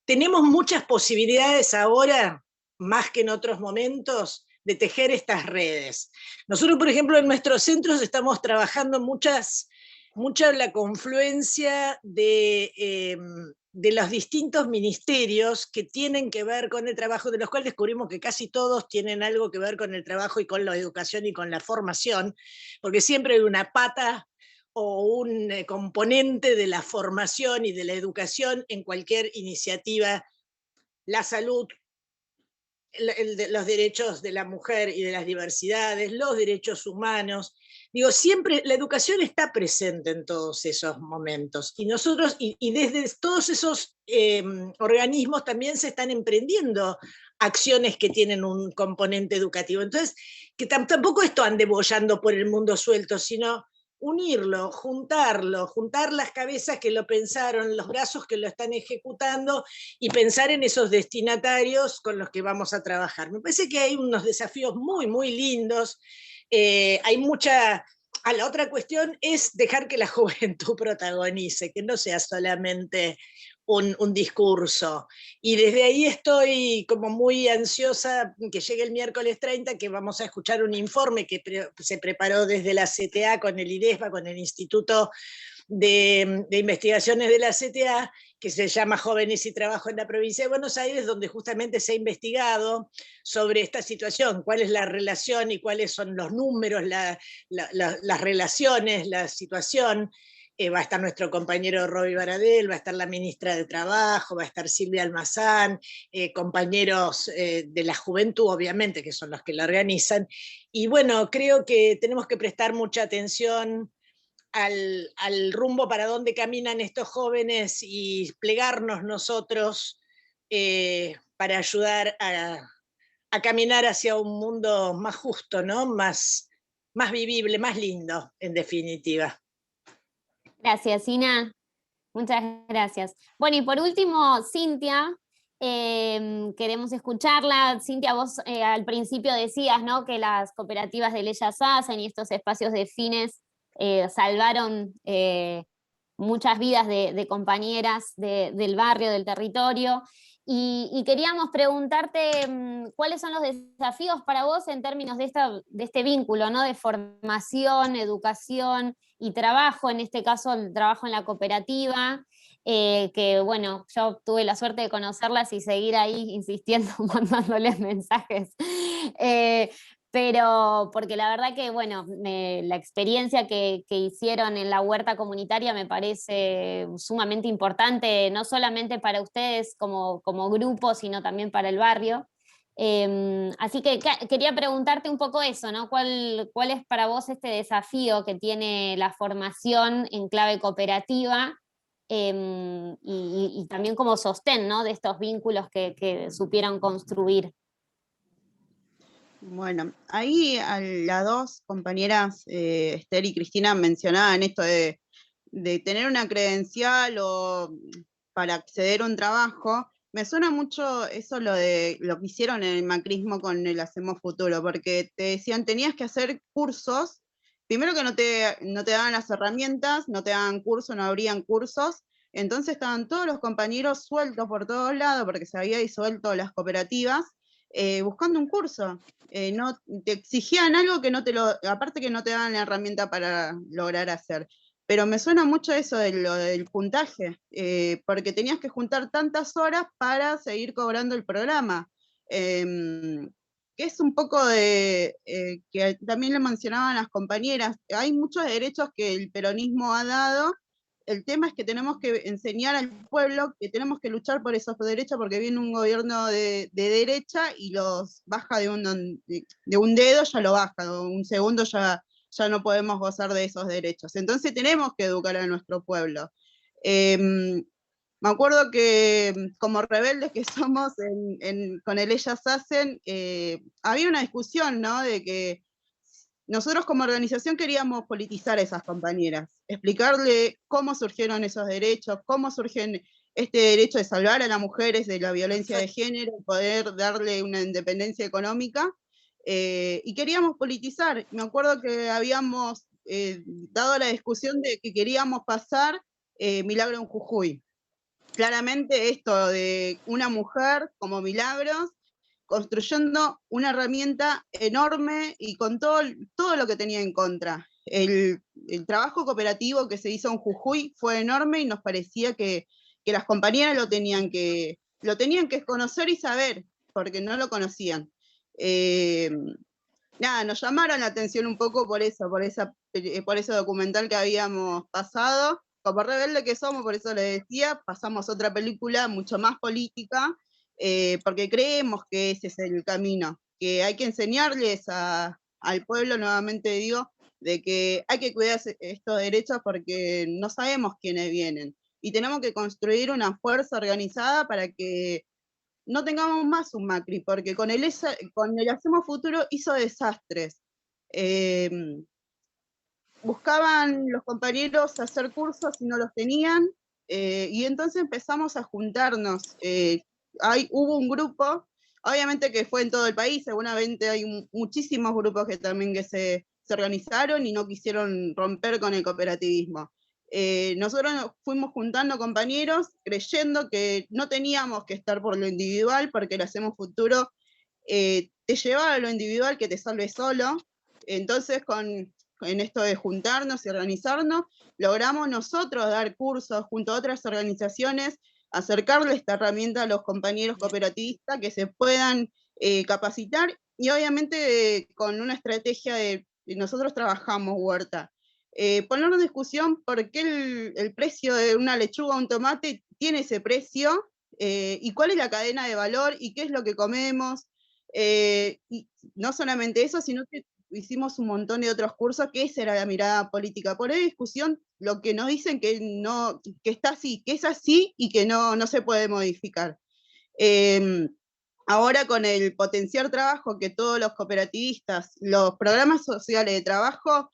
tenemos muchas posibilidades ahora, más que en otros momentos, de tejer estas redes. Nosotros, por ejemplo, en nuestros centros estamos trabajando mucha la confluencia de los distintos ministerios que tienen que ver con el trabajo, de los cuales descubrimos que casi todos tienen algo que ver con el trabajo y con la educación y con la formación, porque siempre hay una pata o un componente de la formación y de la educación en cualquier iniciativa. La salud, los derechos de la mujer y de las diversidades, los derechos humanos. Digo, siempre la educación está presente en todos esos momentos. Y nosotros, y desde todos esos organismos también se están emprendiendo acciones que tienen un componente educativo. Entonces, que tampoco esto ande bollando por el mundo suelto, sino unirlo, juntar las cabezas que lo pensaron, los brazos que lo están ejecutando, y pensar en esos destinatarios con los que vamos a trabajar. Me parece que hay unos desafíos muy, muy lindos. Hay mucha... La otra cuestión es dejar que la juventud protagonice, que no sea solamente un discurso. Y desde ahí estoy como muy ansiosa que llegue el miércoles 30, que vamos a escuchar un informe que se preparó desde la CTA con el IDESBA, con el Instituto de Investigaciones de la CTA, que se llama Jóvenes y Trabajo en la Provincia de Buenos Aires, donde justamente se ha investigado sobre esta situación, cuál es la relación y cuáles son los números, las relaciones, la situación. Va a estar nuestro compañero Roby Baradel, va a estar la ministra de Trabajo, va a estar Silvia Almazán, compañeros de la juventud, obviamente, que son los que la organizan. Y bueno, creo que tenemos que prestar mucha atención al rumbo para dónde caminan estos jóvenes y plegarnos nosotros para ayudar a caminar hacia un mundo más justo, ¿no? Más vivible, más lindo, en definitiva. Gracias, Ina. Muchas gracias. Bueno, y por último, Cintia, queremos escucharla. Cintia, vos al principio decías, ¿no?, que las cooperativas de Ellas Hacen y estos espacios de fines salvaron muchas vidas de compañeras del barrio, del territorio. Y queríamos preguntarte cuáles son los desafíos para vos en términos de este vínculo, ¿no?, de formación, educación y trabajo, en este caso el trabajo en la cooperativa, que bueno, yo tuve la suerte de conocerlas y seguir ahí insistiendo, mandándoles mensajes. Pero porque la verdad que, bueno, la experiencia que hicieron en la huerta comunitaria me parece sumamente importante, no solamente para ustedes como grupo, sino también para el barrio. Así que quería preguntarte un poco eso, ¿no? ¿Cuál es para vos este desafío que tiene la formación en clave cooperativa? Y también como sostén, ¿no?, de estos vínculos que supieron construir. Bueno, ahí las dos compañeras, Esther y Cristina, mencionaban esto de tener una credencial o para acceder a un trabajo. Me suena mucho eso lo que hicieron en el macrismo con el Hacemos Futuro, porque te decían, tenías que hacer cursos, primero que no te daban las herramientas, no te daban cursos, no abrían cursos, entonces estaban todos los compañeros sueltos por todos lados, porque se había disuelto las cooperativas, buscando un curso. No te exigían algo que aparte que no te daban la herramienta para lograr hacer. pero me suena mucho eso de lo del puntaje, porque tenías que juntar tantas horas para seguir cobrando el programa. Que es un poco de, que también le mencionaban las compañeras, hay muchos derechos que el peronismo ha dado, el tema es que tenemos que enseñar al pueblo que tenemos que luchar por esos derechos porque viene un gobierno de derecha y los baja de un dedo, ya lo baja, de un segundo ya no podemos gozar de esos derechos. Entonces tenemos que educar a nuestro pueblo. Me acuerdo que como rebeldes que somos con el Ellas Hacen, había una discusión, ¿no? De que nosotros como organización queríamos politizar a esas compañeras, explicarle cómo surgieron esos derechos, cómo surgen este derecho de salvar a las mujeres de la violencia de género, poder darle una independencia económica, y queríamos politizar. Me acuerdo que habíamos dado la discusión de que queríamos pasar Milagro en Jujuy. Claramente esto de una mujer como Milagros, construyendo una herramienta enorme y con todo lo que tenía en contra. El trabajo cooperativo que se hizo en Jujuy fue enorme y nos parecía que las compañeras lo tenían que conocer y saber, porque no lo conocían. Nada, nos llamaron la atención un poco por ese documental que habíamos pasado. Como rebelde que somos, por eso le decía, pasamos otra película mucho más política, porque creemos que ese es el camino, que hay que enseñarles al pueblo, nuevamente digo, de que hay que cuidar estos derechos porque no sabemos quiénes vienen, y tenemos que construir una fuerza organizada para que no tengamos más un Macri, porque con el Hacemos Futuro hizo desastres. Buscaban los compañeros hacer cursos y no los tenían, y entonces empezamos a juntarnos. Hubo un grupo, obviamente que fue en todo el país, seguramente hay muchísimos grupos que también que se organizaron y no quisieron romper con el cooperativismo. Nosotros nos fuimos juntando compañeros creyendo que no teníamos que estar por lo individual, porque el Hacemos Futuro te lleva a lo individual que te salve solo. Entonces en esto de juntarnos y organizarnos, logramos nosotros dar cursos junto a otras organizaciones, acercarle esta herramienta a los compañeros cooperativistas que se puedan capacitar, y obviamente con una estrategia de nosotros trabajamos huerta. Poner en discusión por qué el precio de una lechuga o un tomate tiene ese precio, y cuál es la cadena de valor y qué es lo que comemos. Y no solamente eso, sino que hicimos un montón de otros cursos, que esa era la mirada política. Por ahí discusión, lo que nos dicen que está así, que es así y que no se puede modificar. Ahora con el potenciar trabajo, que todos los cooperativistas, los programas sociales de trabajo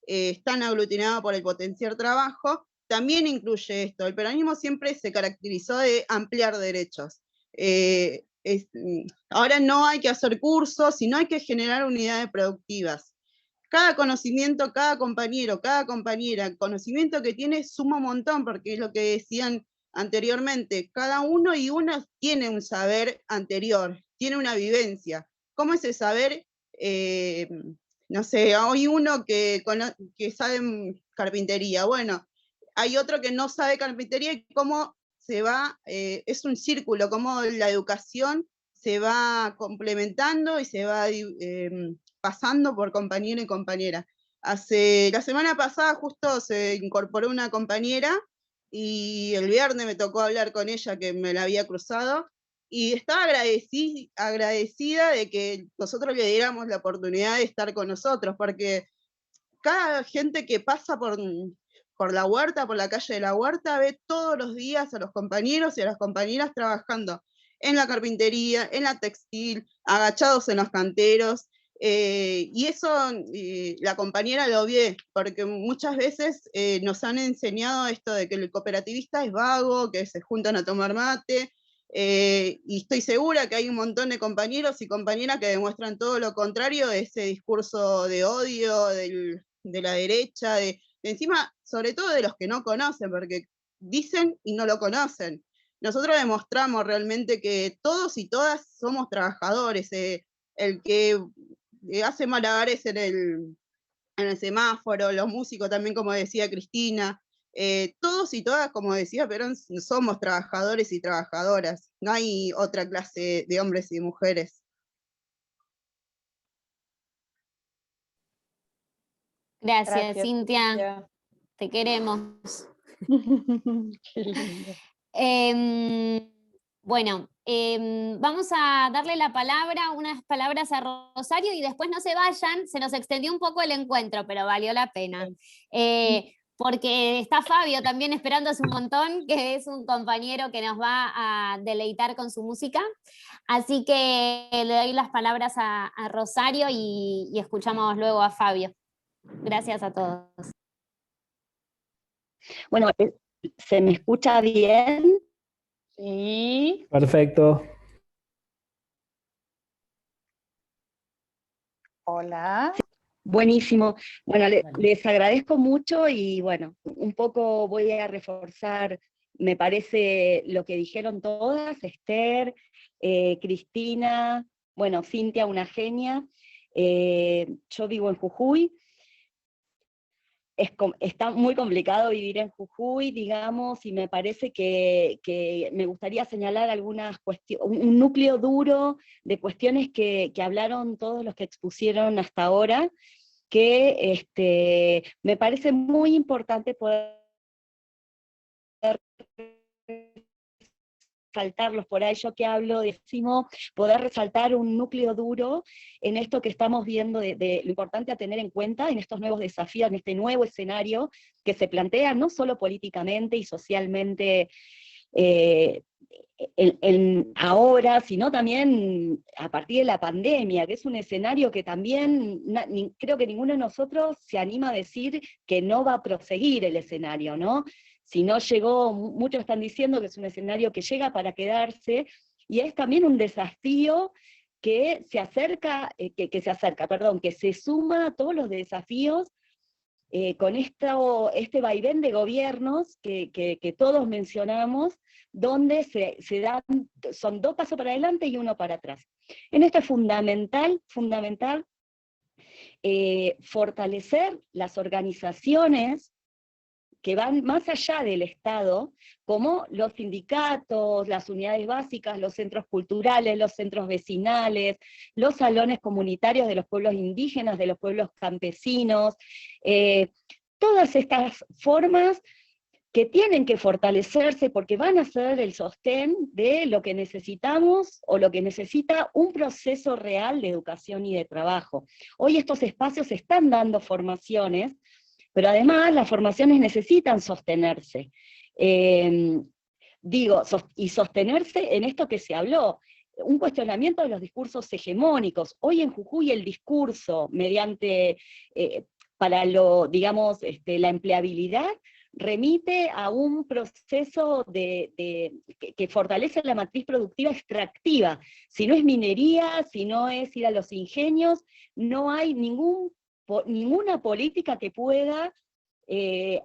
están aglutinados por el potenciar trabajo, también incluye esto. El peronismo siempre se caracterizó de ampliar derechos. Ahora no hay que hacer cursos, sino hay que generar unidades productivas. Cada conocimiento, cada compañero, cada compañera, el conocimiento que tiene suma un montón, porque es lo que decían anteriormente, cada uno y una tiene un saber anterior, tiene una vivencia. ¿Cómo ese saber? No sé, hay uno que sabe carpintería, bueno, hay otro que no sabe carpintería, y cómo se va, es un círculo, cómo la educación se va complementando y se va pasando por compañero y compañera. La semana pasada justo se incorporó una compañera, y el viernes me tocó hablar con ella, que me la había cruzado, y estaba agradecida de que nosotros le diéramos la oportunidad de estar con nosotros, porque cada gente que pasa por la huerta, por la calle de la huerta, ve todos los días a los compañeros y a las compañeras trabajando en la carpintería, en la textil, agachados en los canteros, y eso la compañera lo ve, porque muchas veces nos han enseñado esto de que el cooperativista es vago, que se juntan a tomar mate, y estoy segura que hay un montón de compañeros y compañeras que demuestran todo lo contrario de ese discurso de odio de la derecha, de encima, sobre todo de los que no conocen, porque dicen y no lo conocen. Nosotros demostramos realmente que todos y todas somos trabajadores. El que hace malabares en en el semáforo, los músicos también, como decía Cristina, todos y todas, como decía Perón, somos trabajadores y trabajadoras, no hay otra clase de hombres y mujeres. Gracias, Cintia. Te queremos. Qué lindo. Bueno, vamos a darle la palabra, unas palabras a Rosario y después no se vayan, se nos extendió un poco el encuentro, pero valió la pena. Porque está Fabio también esperando hace un montón, que es un compañero que nos va a deleitar con su música. Así que le doy las palabras a Rosario y escuchamos luego a Fabio. Gracias a todos. Bueno, ¿se me escucha bien? Sí. Perfecto. Hola. Buenísimo. Bueno, Vale. les agradezco mucho y bueno, un poco voy a reforzar, me parece, lo que dijeron todas, Esther, Cristina, bueno, Cintia, una genia. Yo vivo en Jujuy. Está muy complicado vivir en Jujuy, digamos, y me parece que me gustaría señalar algunas cuestiones, un núcleo duro de cuestiones que hablaron todos los que expusieron hasta ahora, que me parece muy importante poder resaltarlos por ahí, yo que hablo de poder resaltar un núcleo duro en esto que estamos viendo de lo importante a tener en cuenta en estos nuevos desafíos, en este nuevo escenario que se plantea no solo políticamente y socialmente ahora, sino también a partir de la pandemia, que es un escenario que también creo que ninguno de nosotros se anima a decir que no va a proseguir el escenario, ¿no? Si no llegó, muchos están diciendo que es un escenario que llega para quedarse, y es también un desafío que se acerca, que se suma a todos los desafíos con este vaivén de gobiernos que todos mencionamos, donde se dan, son 2 pasos para adelante y 1 para atrás. En esto es fundamental fortalecer las organizaciones que van más allá del Estado, como los sindicatos, las unidades básicas, los centros culturales, los centros vecinales, los salones comunitarios de los pueblos indígenas, de los pueblos campesinos, todas estas formas que tienen que fortalecerse porque van a ser el sostén de lo que necesitamos o lo que necesita un proceso real de educación y de trabajo. Hoy estos espacios están dando formaciones, pero además las formaciones necesitan sostenerse. Y sostenerse en esto que se habló, un cuestionamiento de los discursos hegemónicos. Hoy en Jujuy el discurso, mediante, para la empleabilidad, remite a un proceso que fortalece la matriz productiva extractiva. Si no es minería, si no es ir a los ingenios, no hay ninguna política que pueda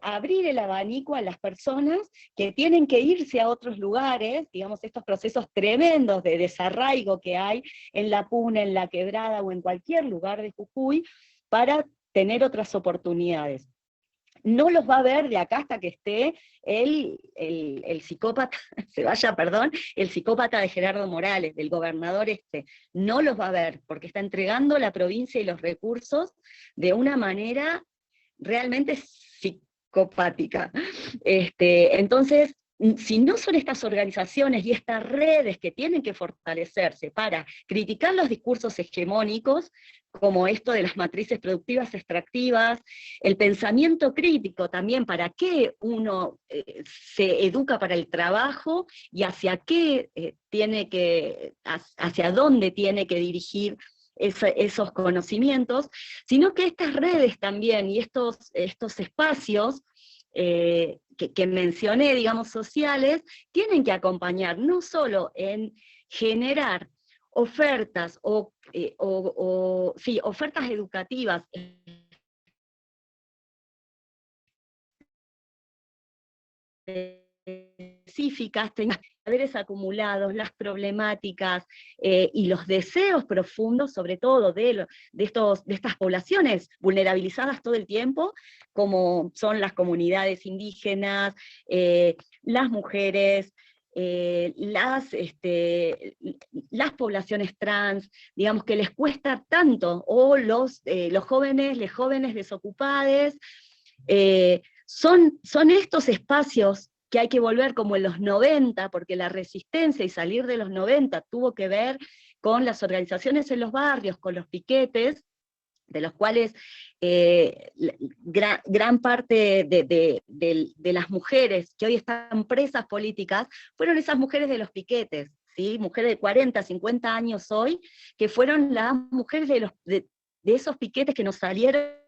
abrir el abanico a las personas que tienen que irse a otros lugares, digamos, estos procesos tremendos de desarraigo que hay en La Puna, en La Quebrada o en cualquier lugar de Jujuy, para tener otras oportunidades. No los va a ver de acá hasta que esté el psicópata, el psicópata de Gerardo Morales, del gobernador no los va a ver, porque está entregando la provincia y los recursos de una manera realmente psicopática. Entonces, si no son estas organizaciones y estas redes que tienen que fortalecerse para criticar los discursos hegemónicos, como esto de las matrices productivas extractivas, el pensamiento crítico también, para qué uno se educa para el trabajo y hacia hacia dónde tiene que dirigir esos conocimientos, sino que estas redes también y estos espacios que mencioné, digamos, sociales, tienen que acompañar no solo en generar ofertas ofertas educativas específicas, saberes acumulados, las problemáticas y los deseos profundos, sobre todo de estas poblaciones vulnerabilizadas todo el tiempo, como son las comunidades indígenas, las mujeres, las poblaciones trans, digamos que les cuesta tanto, o los jóvenes, les jóvenes desocupados, son estos espacios que hay que volver como en los 90, porque la resistencia y salir de los 90 tuvo que ver con las organizaciones en los barrios, con los piquetes, de los cuales gran parte de las mujeres que hoy están presas políticas fueron esas mujeres de los piquetes, ¿sí? Mujeres de 40, 50 años hoy, que fueron las mujeres de esos piquetes que nos salieron.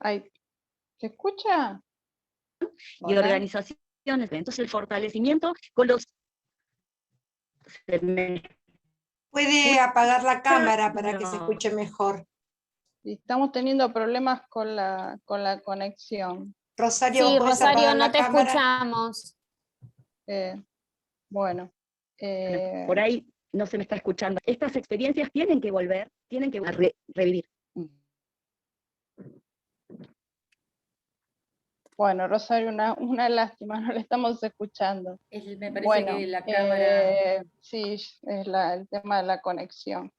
Ay, ¿se escucha? Y Hola. organizaciones. Entonces el fortalecimiento con los... Puede apagar la cámara para que se No. escuche mejor. Y estamos teniendo problemas con la conexión. Rosario, Sí, ¿podés Rosario, apagar no la te cámara? escuchamos. Bueno, Por ahí no se me está escuchando. Estas experiencias tienen que volver, tienen que revivir. bueno, Rosario, una lástima, no la estamos escuchando. Me parece Bueno, que la cámara... sí, es el tema de la conexión.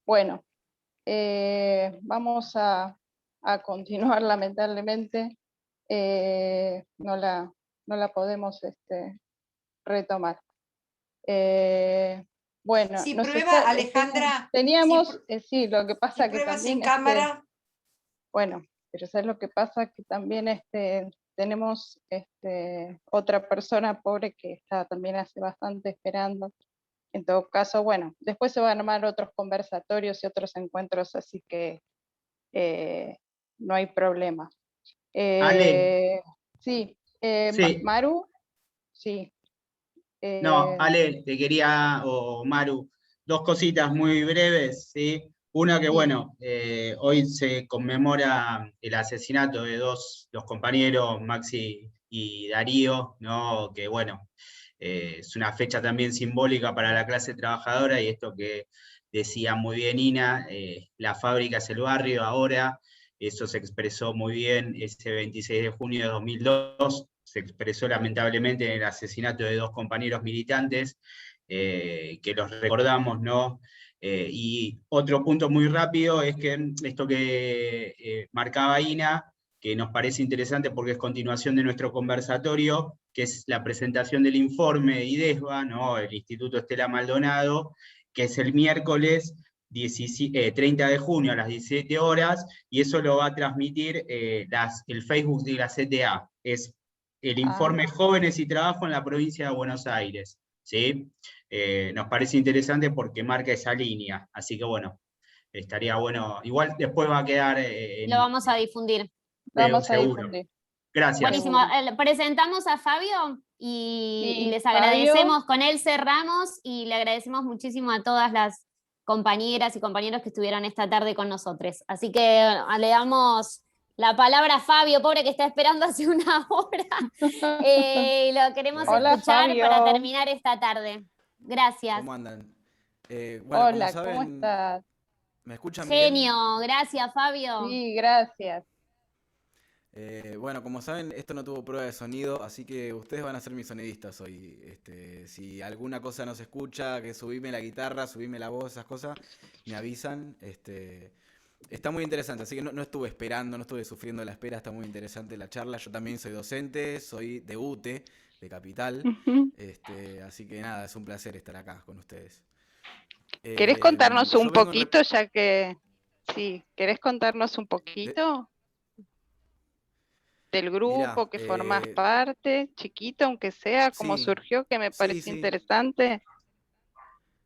Bueno, vamos a continuar, lamentablemente. No la podemos retomar. Bueno, Si prueba, Alejandra. teníamos, sí, lo que pasa Si que prueba también... sin cámara. Bueno, pero ¿sabes lo que pasa? Que también tenemos otra persona pobre que está también hace bastante esperando. En todo caso, bueno, después se van a armar otros conversatorios y otros encuentros, así que no hay problema. Ale. Sí, Sí. Maru, sí. No, Ale, te quería, o Maru, dos cositas muy breves, ¿sí? Una que, Sí. bueno, hoy se conmemora el asesinato de los compañeros Maxi y Darío, ¿no? Que, bueno, es una fecha también simbólica para la clase trabajadora, y esto que decía muy bien Ina, la fábrica es el barrio ahora, eso se expresó muy bien ese 26 de junio de 2002, se expresó lamentablemente en el asesinato de dos compañeros militantes, que los recordamos, ¿no? Y otro punto muy rápido es que esto que marcaba Ina, que nos parece interesante porque es continuación de nuestro conversatorio, que es la presentación del informe de IDESBA, ¿no? El Instituto Estela Maldonado, que es el miércoles 30 de junio a las 17 horas, y eso lo va a transmitir el Facebook de la CTA, es el informe Jóvenes y Trabajo en la provincia de Buenos Aires, ¿sí? Nos parece interesante porque marca esa línea, así que bueno, estaría bueno, igual después va a quedar... Lo vamos a difundir. Vamos a seguro. difundir. Gracias. Buenísimo. Presentamos a Fabio y Sí, les Fabio. agradecemos, con él cerramos y le agradecemos muchísimo a todas las compañeras y compañeros que estuvieron esta tarde con nosotros. Así que le damos la palabra a Fabio, pobre que está esperando hace una hora. Lo queremos Hola, escuchar Fabio. para terminar esta tarde. Gracias. ¿Cómo andan? Hola, como saben, ¿cómo estás? ¿me escuchan bien? Genio, gracias Fabio. Sí, gracias. Bueno, como saben, esto no tuvo prueba de sonido, así que ustedes van a ser mis sonidistas hoy. Si alguna cosa no se escucha, que subime la guitarra, subime la voz, esas cosas, me avisan. Está muy interesante, así que no estuve esperando, no estuve sufriendo la espera, está muy interesante la charla. Yo también soy docente, soy de UTE, de Capital, así que nada, es un placer estar acá con ustedes. ¿Querés contarnos un yo vengo en poquito, ya que... Sí, ¿querés contarnos un poquito del grupo Mirá, que formás parte, chiquito aunque sea, cómo sí, surgió, que me pareció sí. interesante?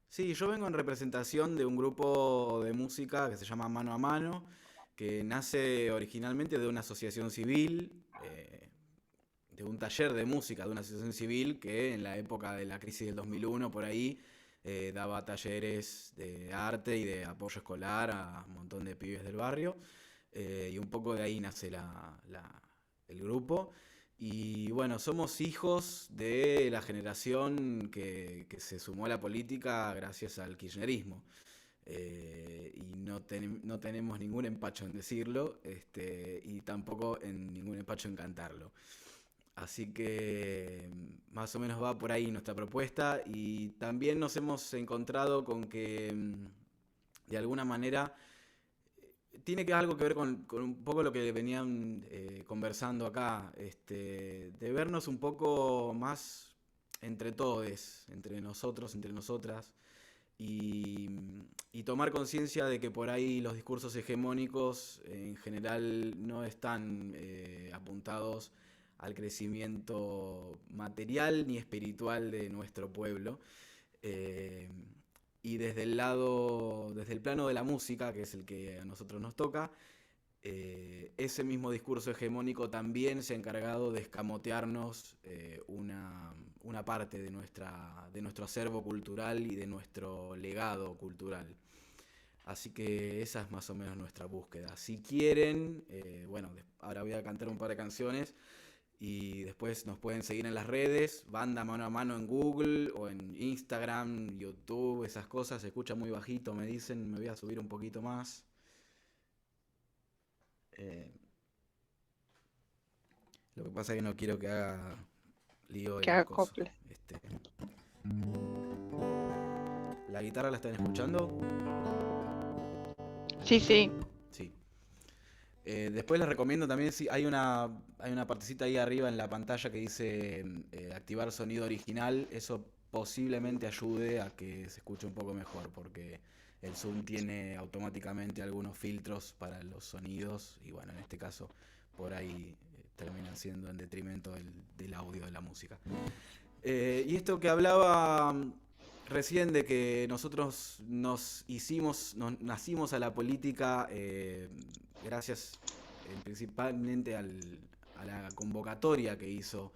Sí, yo vengo en representación de un grupo de música que se llama Mano a Mano, que nace originalmente de una asociación civil, de un taller de música de una asociación civil que en la época de la crisis del 2001, por ahí, daba talleres de arte y de apoyo escolar a un montón de pibes del barrio, y un poco de ahí nace el grupo. Y bueno, somos hijos de la generación que se sumó a la política gracias al kirchnerismo. Y no tenemos ningún empacho en decirlo, y tampoco ningún empacho en cantarlo. Así que más o menos va por ahí nuestra propuesta, y también nos hemos encontrado con que de alguna manera tiene algo que ver con un poco lo que venían conversando acá, de vernos un poco más entre todos, entre nosotros, entre nosotras, y tomar conciencia de que por ahí los discursos hegemónicos en general no están apuntados al crecimiento material ni espiritual de nuestro pueblo. Y desde el plano de la música, que es el que a nosotros nos toca, ese mismo discurso hegemónico también se ha encargado de escamotearnos una parte de nuestro acervo cultural y de nuestro legado cultural. Así que esa es más o menos nuestra búsqueda. Si quieren, ahora voy a cantar un par de canciones, y después nos pueden seguir en las redes, Banda Mano a Mano en Google o en Instagram, YouTube, esas cosas. Se escucha muy bajito, me dicen, me voy a subir un poquito más. Lo que pasa es que no quiero que haga lío. Que haga acople. ¿La guitarra la están escuchando? Sí, sí. Sí. Después les recomiendo también, si hay una partecita ahí arriba en la pantalla que dice activar sonido original. Eso posiblemente ayude a que se escuche un poco mejor, porque el Zoom tiene automáticamente algunos filtros para los sonidos, y bueno, en este caso por ahí termina siendo en detrimento del audio de la música. Y esto que hablaba recién de que nosotros nacimos a la política gracias principalmente a la convocatoria que hizo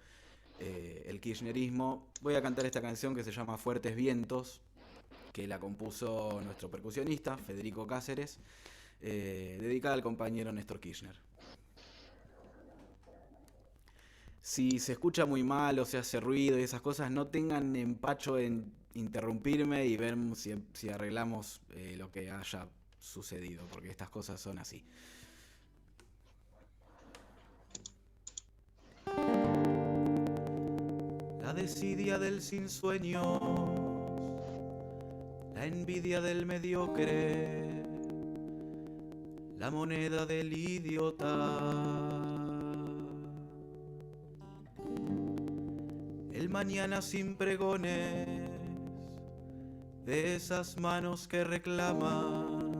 el kirchnerismo. Voy a cantar esta canción que se llama Fuertes Vientos, que la compuso nuestro percusionista Federico Cáceres, dedicada al compañero Néstor Kirchner. Si se escucha muy mal o se hace ruido y esas cosas, no tengan empacho en interrumpirme y ver si arreglamos lo que haya sucedido, porque estas cosas son así. La desidia del sin sueños, la envidia del mediocre, la moneda del idiota, el mañana sin pregones de esas manos que reclaman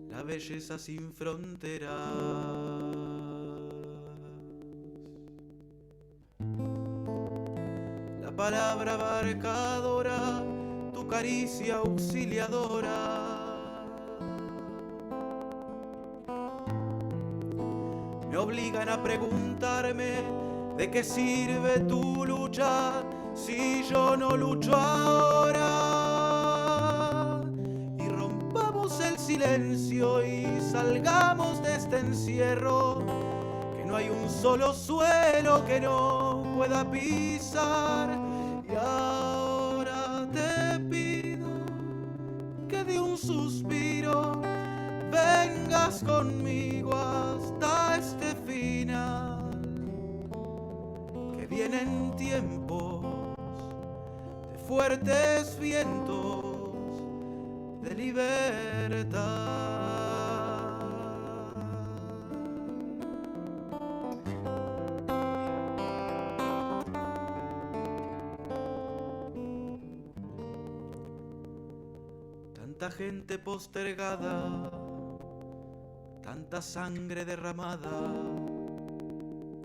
la belleza sin fronteras. La palabra abarcadora, tu caricia auxiliadora, me obligan a preguntarme de qué sirve tu lucha si yo no lucho ahora. Y rompamos el silencio y salgamos de este encierro, que no hay un solo suelo que no pueda pisar. Y ahora te pido que de un suspiro vengas conmigo hasta este final, que vienen tiempos de fuertes vientos de libertad. Tanta gente postergada, tanta sangre derramada,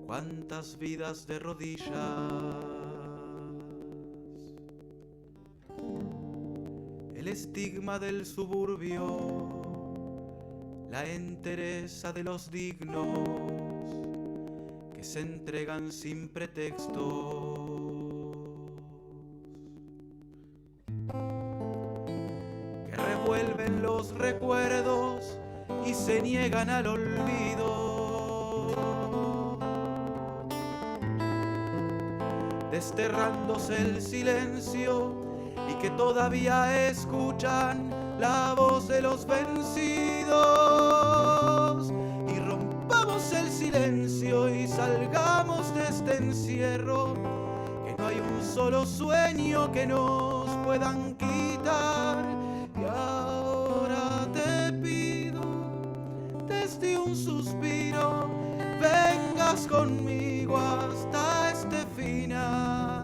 cuántas vidas de rodillas. El estigma del suburbio, la entereza de los dignos que se entregan sin pretextos. Vuelven los recuerdos y se niegan al olvido. desterrándose el silencio, y que todavía escuchan la voz de los vencidos. Y rompamos el silencio y salgamos de este encierro, que no hay un solo sueño que nos puedan quitar. Y ahora te pido, desde un suspiro, vengas conmigo hasta este final,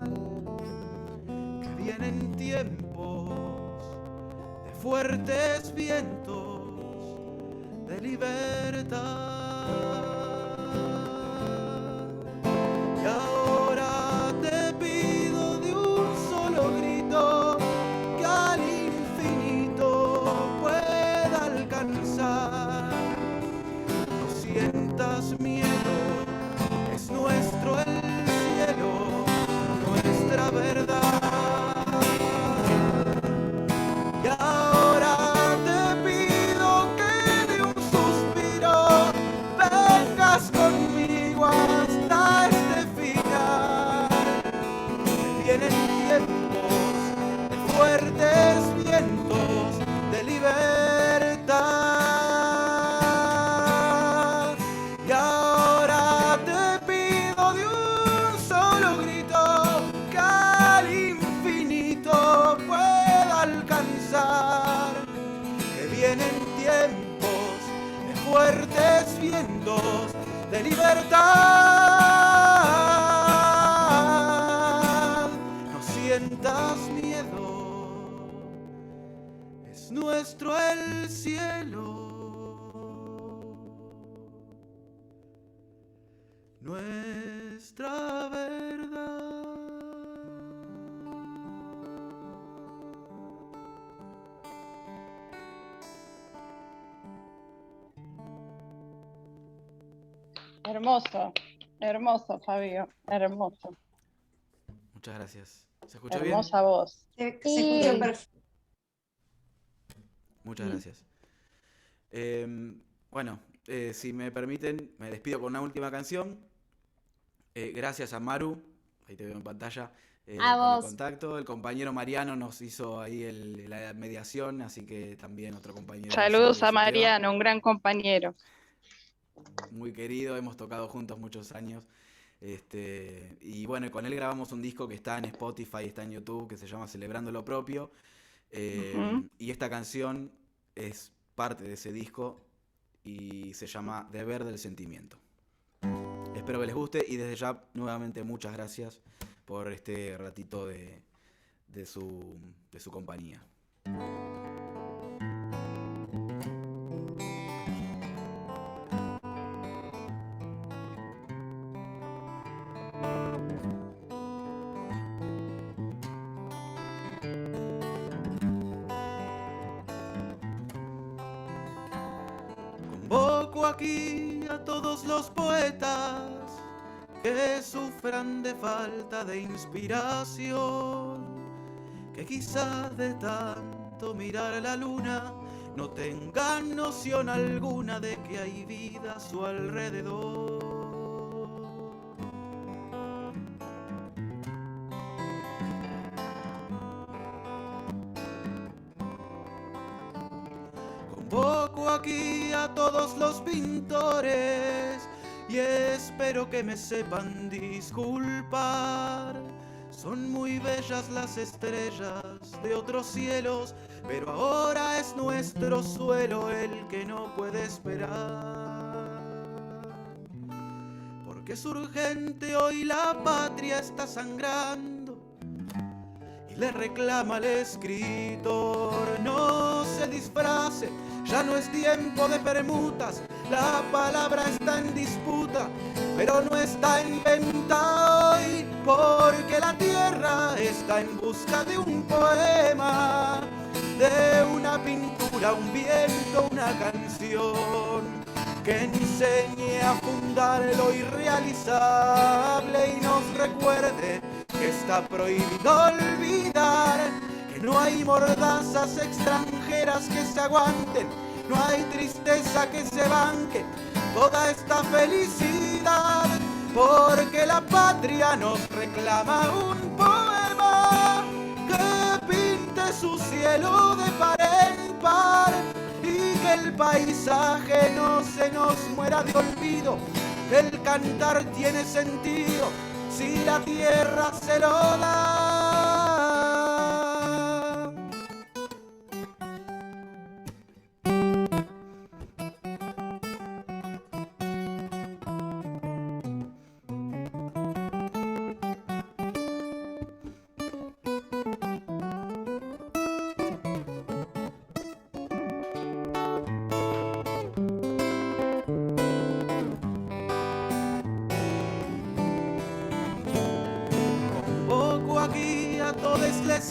que vienen tiempos de fuertes vientos de libertad. Y ahora te pido de un solo grito, que al infinito pueda alcanzar. No sientas miedo, es nuestro el cielo, nuestra verdad. Y ahora te pido que de un suspiro vengas conmigo hasta este final, que vienen tiempos de fuertes vientos de libertad. Y ahora te pido de un solo grito, que al infinito pueda alcanzar, que vienen tiempos de fuertes vientos de libertad. No sientas miedo, es nuestro el cielo, nuestra verdad. Hermoso, hermoso, Fabio, hermoso. Muchas gracias. ¿Se escucha bien? Hermosa voz. Se escucha perfecto. Muchas gracias. Bueno, si me permiten, me despido con una última canción. Gracias a Maru, ahí te veo en pantalla, A por vos. el contacto. El compañero Mariano nos hizo ahí la mediación, así que también otro compañero. Saludos se a te va. Mariano, un gran compañero. Muy querido, hemos tocado juntos muchos años. Y bueno, con él grabamos un disco que está en Spotify, está en YouTube, que se llama Celebrando lo Propio. Y esta canción es parte de ese disco y se llama Deber del Sentimiento. Espero que les guste y desde ya nuevamente muchas gracias por este ratito de su compañía. Convoco aquí a todos los poetas que sufran de falta de inspiración, que quizás de tanto mirar a la luna no tengan noción alguna de que hay vida a su alrededor. Convoco aquí a todos los pintores y espero que me sepan disculpar. Son muy bellas las estrellas de otros cielos, pero ahora es nuestro suelo el que no puede esperar. Porque es urgente hoy, la patria está sangrando y le reclama al escritor: no se disfrace, ya no es tiempo de permutas, la palabra está en disputa, pero no está en venta hoy, porque la tierra está en busca de un poema, de una pintura, un viento, una canción que enseñe a fundar lo irrealizable y nos recuerde que está prohibido olvidar, que no hay mordazas extranjeras que se aguanten, no hay tristeza que se banque toda esta felicidad. porque la patria nos reclama un poema que pinte su cielo de par en par y que el paisaje no se nos muera de olvido. El cantar tiene sentido si la tierra se lo da.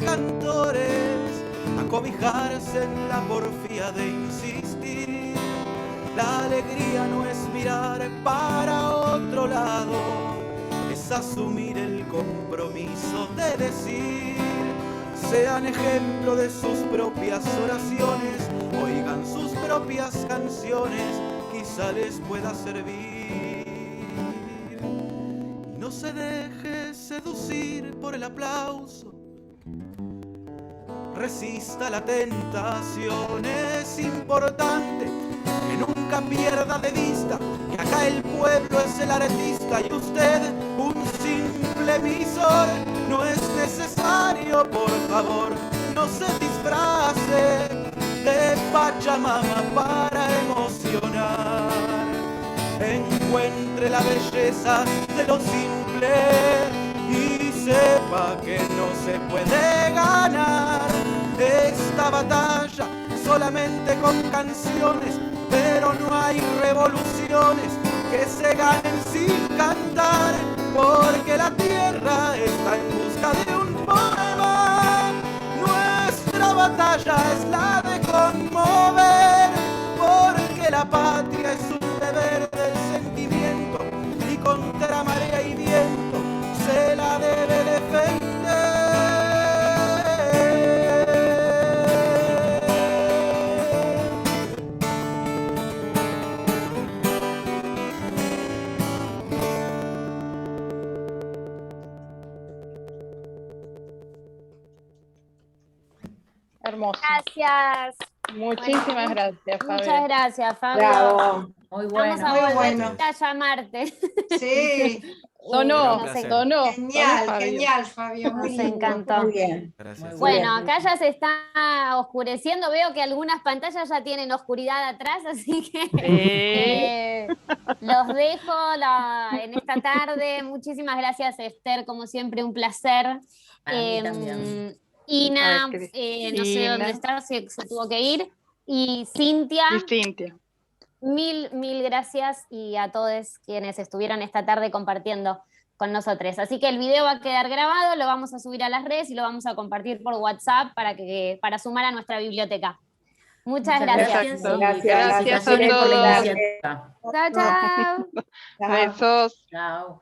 Cantores a cobijarse en la porfía de insistir. La alegría no es mirar para otro lado, es asumir el compromiso de decir. Sean ejemplo de sus propias oraciones, oigan sus propias canciones, quizá les pueda servir. Y no se deje seducir por el aplauso, resista la tentación. Es importante que nunca pierda de vista que acá el pueblo es el artista y usted un simple emisor. No es necesario, por favor, no se disfrace de Pachamama para emocionar. Encuentre la belleza de lo simple y sepa que no se puede ganar esta batalla solamente con canciones, pero no hay revoluciones que se ganen sin cantar, porque la tierra está en busca de un poema. Nuestra batalla es la de conmover, porque la patria es un deber del sentimiento y contra marea y viento se la debe defender. Hermoso. Gracias. Muchísimas gracias, Fabio. Muchas gracias, Fabio. Bravo. Muy bueno. Vamos a Muy volver bueno. a llamarte. Sí, Sonó, placer. sonó. genial, Fabio. genial, Fabio. Muy Nos lindo. encantó. Muy bien. Gracias. Bueno, acá ya se está oscureciendo. Veo que algunas pantallas ya tienen oscuridad atrás, así que los dejo en esta tarde. Muchísimas gracias, Esther. Como siempre, un placer. Para mí también. Ina, Ay, no sé Cristina. dónde está, se tuvo que ir. Y Cintia, Y Cintia. mil gracias, y a todos quienes estuvieron esta tarde compartiendo con nosotros. Así que el video va a quedar grabado, lo vamos a subir a las redes y lo vamos a compartir por WhatsApp para sumar a nuestra biblioteca. Muchas gracias. y Gracias felicitaciones a por la todos. iniciativa. Chao, chao. Chao. Besos. Chao.